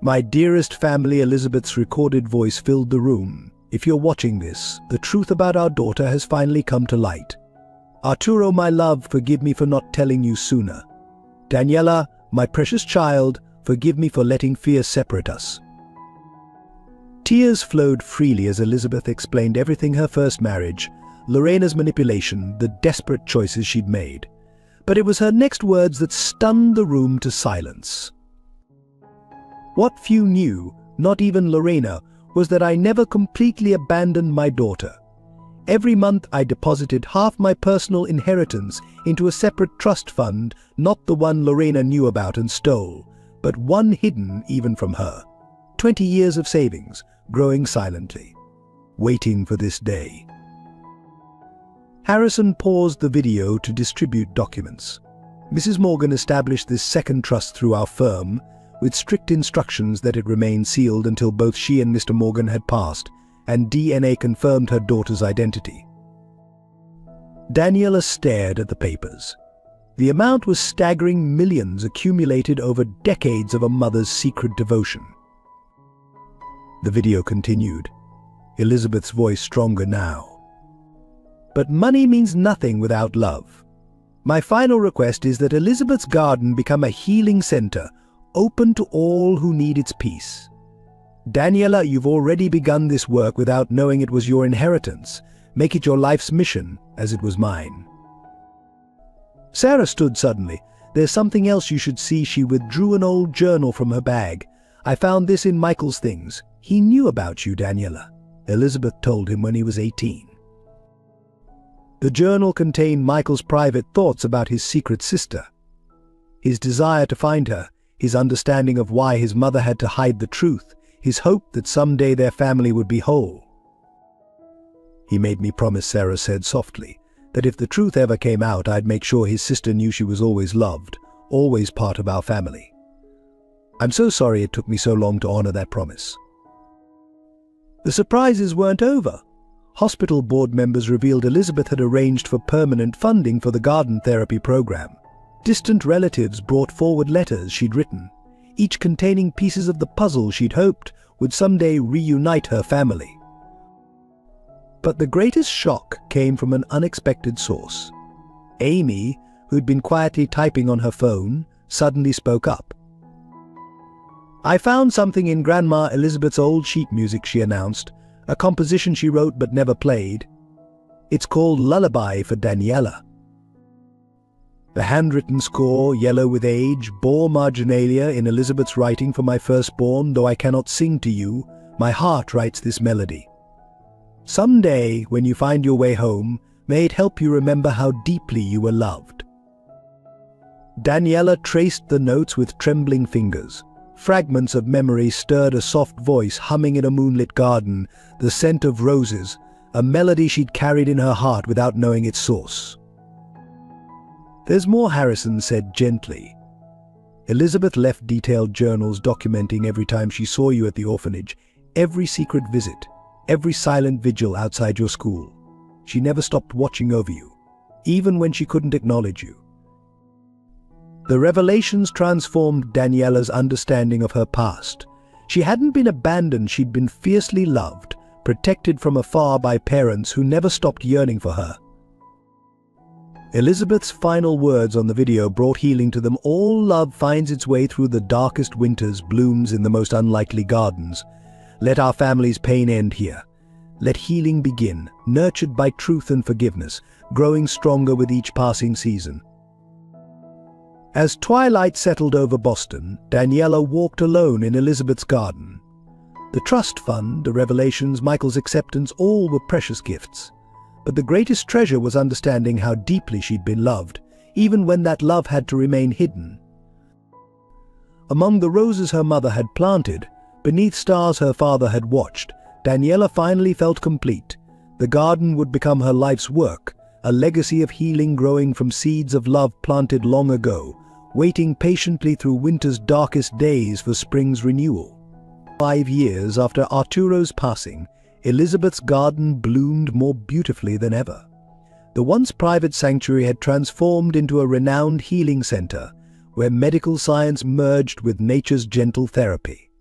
"My dearest family," Elizabeth's recorded voice filled the room. "If you're watching this, the truth about our daughter has finally come to light. Arturo, my love, forgive me for not telling you sooner. Daniela, my precious child, forgive me for letting fear separate us." Tears flowed freely as Elizabeth explained everything: her first marriage, Lorena's manipulation, the desperate choices she'd made. But it was her next words that stunned the room to silence. "What few knew, not even Lorena, was that I never completely abandoned my daughter. Every month I deposited half my personal inheritance into a separate trust fund, not the one Lorena knew about and stole, but one hidden even from her. 20 years of savings, growing silently, waiting for this day." Harrison paused the video to distribute documents. "Mrs. Morgan established this second trust through our firm, with strict instructions that it remain sealed until both she and Mr. Morgan had passed, and DNA confirmed her daughter's identity." Daniela stared at the papers. The amount was staggering, millions accumulated over decades of a mother's secret devotion. The video continued, Elizabeth's voice stronger now. But money means nothing without love. My final request is that Elizabeth's garden become a healing center, open to all who need its peace. Daniela, you've already begun this work without knowing it was your inheritance. Make it your life's mission, as it was mine. Sarah stood suddenly. There's something else you should see. She withdrew an old journal from her bag. I found this in Michael's things. He knew about you, Daniela. Elizabeth told him when he was 18. The journal contained Michael's private thoughts about his secret sister. His desire to find her, his understanding of why his mother had to hide the truth, his hope that someday their family would be whole. He made me promise, Sarah said softly, that if the truth ever came out, I'd make sure his sister knew she was always loved, always part of our family. I'm so sorry it took me so long to honor that promise. The surprises weren't over. Hospital board members revealed Elizabeth had arranged for permanent funding for the garden therapy program. Distant relatives brought forward letters she'd written, each containing pieces of the puzzle she'd hoped would someday reunite her family. But the greatest shock came from an unexpected source. Amy, who'd been quietly typing on her phone, suddenly spoke up. I found something in Grandma Elizabeth's old sheet music, she announced, a composition she wrote but never played. It's called Lullaby for Daniela. The handwritten score, yellow with age, bore marginalia in Elizabeth's writing for my firstborn, though I cannot sing to you, my heart writes this melody. Someday, when you find your way home, may it help you remember how deeply you were loved. Daniela traced the notes with trembling fingers. Fragments of memory stirred a soft voice humming in a moonlit garden, the scent of roses, a melody she'd carried in her heart without knowing its source. There's more, Harrison said gently. Elizabeth left detailed journals documenting every time she saw you at the orphanage, every secret visit, every silent vigil outside your school. She never stopped watching over you, even when she couldn't acknowledge you. The revelations transformed Daniela's understanding of her past. She hadn't been abandoned, she'd been fiercely loved, protected from afar by parents who never stopped yearning for her. Elizabeth's final words on the video brought healing to them. All love finds its way through the darkest winters, blooms in the most unlikely gardens. Let our family's pain end here. Let healing begin, nurtured by truth and forgiveness, growing stronger with each passing season. As twilight settled over Boston, Daniela walked alone in Elizabeth's garden. The trust fund, the revelations, Michael's acceptance, all were precious gifts. But the greatest treasure was understanding how deeply she'd been loved, even when that love had to remain hidden. Among the roses her mother had planted, beneath stars her father had watched, Daniela finally felt complete. The garden would become her life's work, a legacy of healing growing from seeds of love planted long ago, waiting patiently through winter's darkest days for spring's renewal. 5 years after Arturo's passing, Elizabeth's garden bloomed more beautifully than ever. The once private sanctuary had transformed into a renowned healing center, where medical science merged with nature's gentle therapy.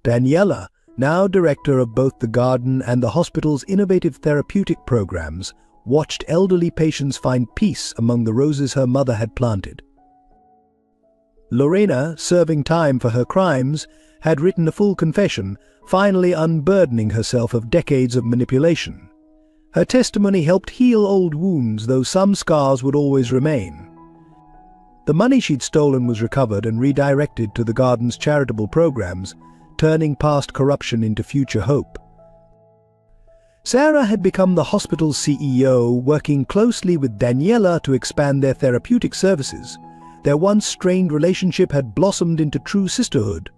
Daniela, now director of both the garden and the hospital's innovative therapeutic programs, watched elderly patients find peace among the roses her mother had planted. Lorena, serving time for her crimes, had written a full confession, finally unburdening herself of decades of manipulation. Her testimony helped heal old wounds, though some scars would always remain. The money she'd stolen was recovered and redirected to the garden's charitable programs, turning past corruption into future hope. Sarah had become the hospital's CEO, working closely with Daniela to expand their therapeutic services. Their once strained relationship had blossomed into true sisterhood.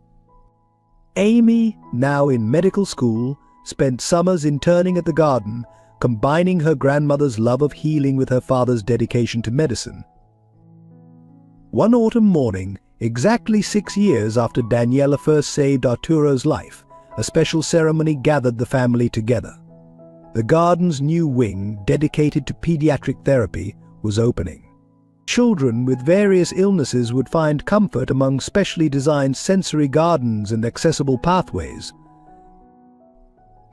Amy, now in medical school, spent summers interning at the garden, combining her grandmother's love of healing with her father's dedication to medicine. One autumn morning, exactly 6 years after Daniela first saved Arturo's life, a special ceremony gathered the family together. The garden's new wing, dedicated to pediatric therapy, was opening. Children with various illnesses would find comfort among specially designed sensory gardens and accessible pathways.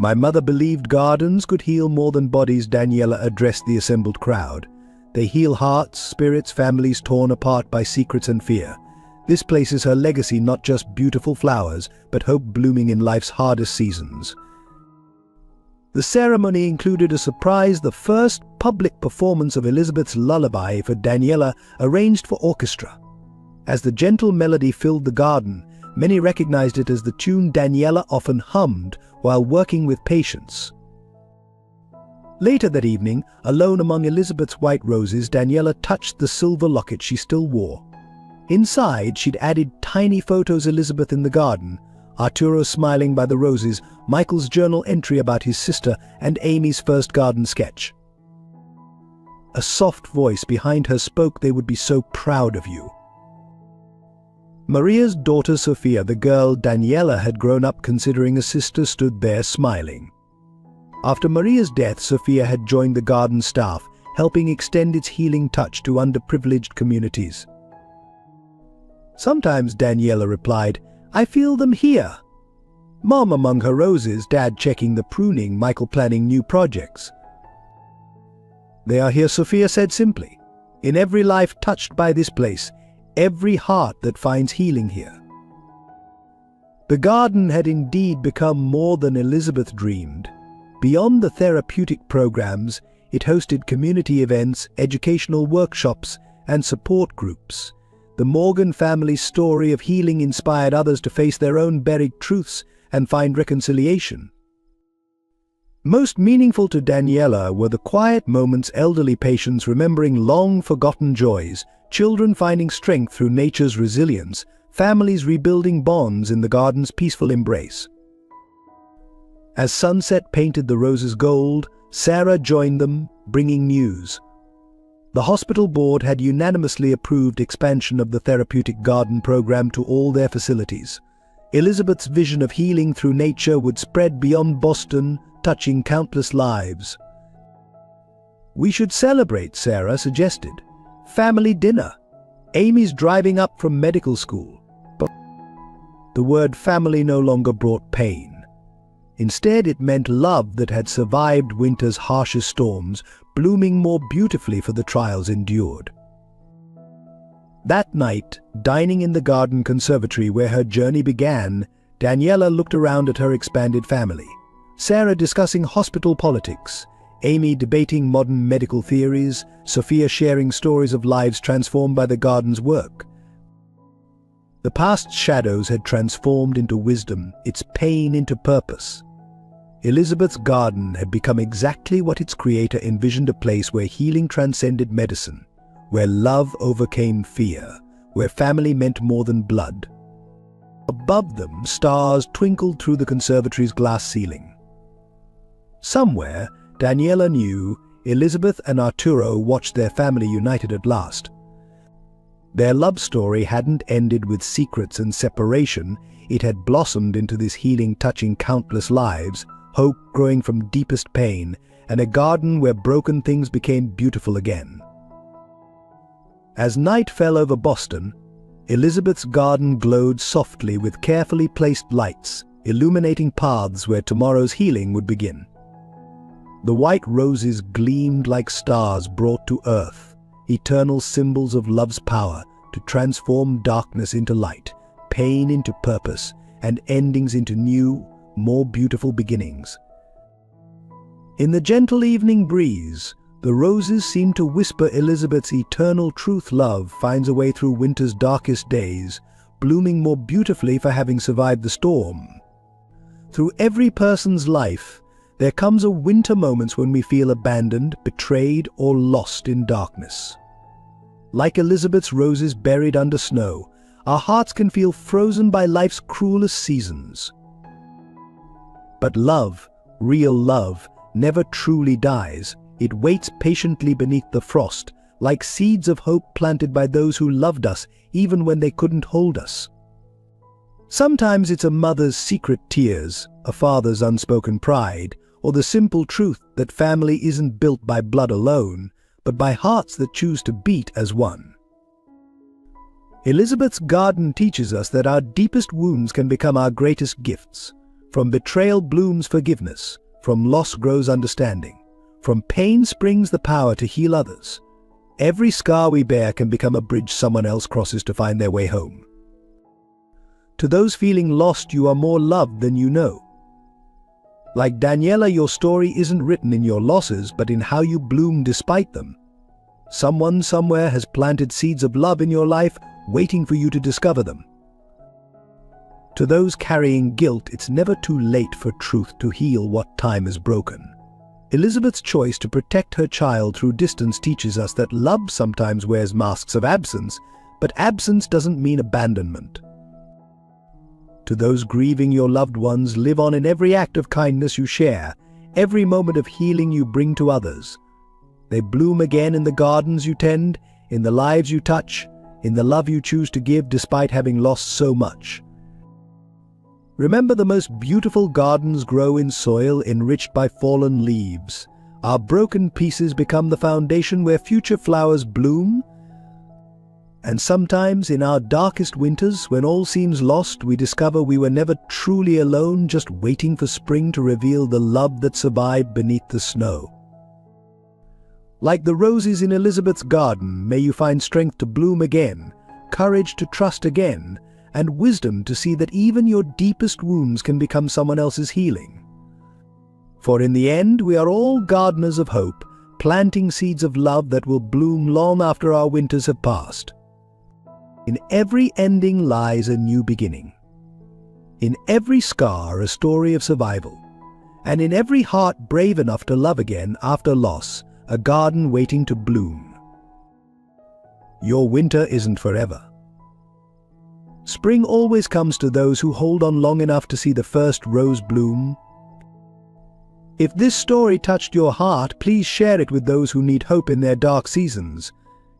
My mother believed gardens could heal more than bodies. Daniela addressed the assembled crowd. They heal hearts, spirits, families torn apart by secrets and fear. This place is her legacy, not just beautiful flowers, but hope blooming in life's hardest seasons. The ceremony included a surprise, the first public performance of Elizabeth's lullaby for Daniela, arranged for orchestra. As the gentle melody filled the garden, many recognized it as the tune Daniela often hummed while working with patients. Later that evening, alone among Elizabeth's white roses, Daniela touched the silver locket she still wore. Inside, she'd added tiny photos: Elizabeth in the garden, Arturo smiling by the roses, Michael's journal entry about his sister, and Amy's first garden sketch. A soft voice behind her spoke, "They would be so proud of you." Maria's daughter Sophia, the girl Daniela had grown up considering a sister, stood there smiling. After Maria's death, Sophia had joined the garden staff, helping extend its healing touch to underprivileged communities. "Sometimes," Daniela replied, "I feel them here." Mom among her roses, Dad checking the pruning, Michael planning new projects. "They are here," Sophia said simply. "In every life touched by this place, every heart that finds healing here." The garden had indeed become more than Elizabeth dreamed. Beyond the therapeutic programs, it hosted community events, educational workshops, and support groups. The Morgan family's story of healing inspired others to face their own buried truths and find reconciliation. Most meaningful to Daniela were the quiet moments: elderly patients remembering long-forgotten joys, children finding strength through nature's resilience, families rebuilding bonds in the garden's peaceful embrace. As sunset painted the roses gold, Sarah joined them, bringing news. The hospital board had unanimously approved expansion of the therapeutic garden program to all their facilities. Elizabeth's vision of healing through nature would spread beyond Boston, touching countless lives. "We should celebrate," Sarah suggested. "Family dinner. Amy's driving up from medical school." But the word family no longer brought pain. Instead, it meant love that had survived winter's harshest storms, blooming more beautifully for the trials endured. That night, dining in the garden conservatory where her journey began, Daniela looked around at her expanded family. Sarah discussing hospital politics, Amy debating modern medical theories, Sophia sharing stories of lives transformed by the garden's work. The past's shadows had transformed into wisdom, its pain into purpose. Elizabeth's garden had become exactly what its creator envisioned: a place where healing transcended medicine, where love overcame fear, where family meant more than blood. Above them, stars twinkled through the conservatory's glass ceiling. Somewhere, Daniela knew, Elizabeth and Arturo watched their family united at last. Their love story hadn't ended with secrets and separation. It had blossomed into this healing touching countless lives, hope growing from deepest pain, and a garden where broken things became beautiful again. As night fell over Boston, Elizabeth's garden glowed softly with carefully placed lights, illuminating paths where tomorrow's healing would begin. The white roses gleamed like stars brought to earth, eternal symbols of love's power to transform darkness into light, pain into purpose, and endings into new, more beautiful beginnings. In the gentle evening breeze, the roses seemed to whisper Elizabeth's eternal truth: love finds a way through winter's darkest days, blooming more beautifully for having survived the storm. Through every person's life, there comes a winter moments when we feel abandoned, betrayed, or lost in darkness. Like Elizabeth's roses buried under snow, our hearts can feel frozen by life's cruelest seasons. But love, real love, never truly dies. It waits patiently beneath the frost, like seeds of hope planted by those who loved us even when they couldn't hold us. Sometimes it's a mother's secret tears, a father's unspoken pride, or the simple truth that family isn't built by blood alone, but by hearts that choose to beat as one. Elizabeth's garden teaches us that our deepest wounds can become our greatest gifts. From betrayal blooms forgiveness, from loss grows understanding, from pain springs the power to heal others. Every scar we bear can become a bridge someone else crosses to find their way home. To those feeling lost, you are more loved than you know. Like Daniela, your story isn't written in your losses, but in how you bloom despite them. Someone somewhere has planted seeds of love in your life, waiting for you to discover them. To those carrying guilt, it's never too late for truth to heal what time has broken. Elizabeth's choice to protect her child through distance teaches us that love sometimes wears masks of absence, but absence doesn't mean abandonment. To those grieving your loved ones, live on in every act of kindness you share, every moment of healing you bring to others. They bloom again in the gardens you tend, in the lives you touch, in the love you choose to give despite having lost so much. Remember, the most beautiful gardens grow in soil enriched by fallen leaves. Our broken pieces become the foundation where future flowers bloom. And sometimes, in our darkest winters, when all seems lost, we discover we were never truly alone, just waiting for spring to reveal the love that survived beneath the snow. Like the roses in Elizabeth's garden, may you find strength to bloom again, courage to trust again, and wisdom to see that even your deepest wounds can become someone else's healing. For in the end, we are all gardeners of hope, planting seeds of love that will bloom long after our winters have passed. In every ending lies a new beginning. In every scar, a story of survival. And in every heart brave enough to love again after loss, a garden waiting to bloom. Your winter isn't forever. Spring always comes to those who hold on long enough to see the first rose bloom. If this story touched your heart, please share it with those who need hope in their dark seasons.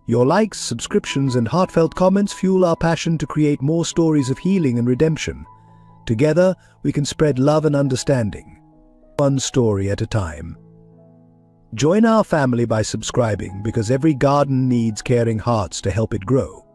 Your likes, subscriptions, and heartfelt comments fuel our passion to create more stories of healing and redemption. Together, we can spread love and understanding, one story at a time. Join our family by subscribing, because every garden needs caring hearts to help it grow.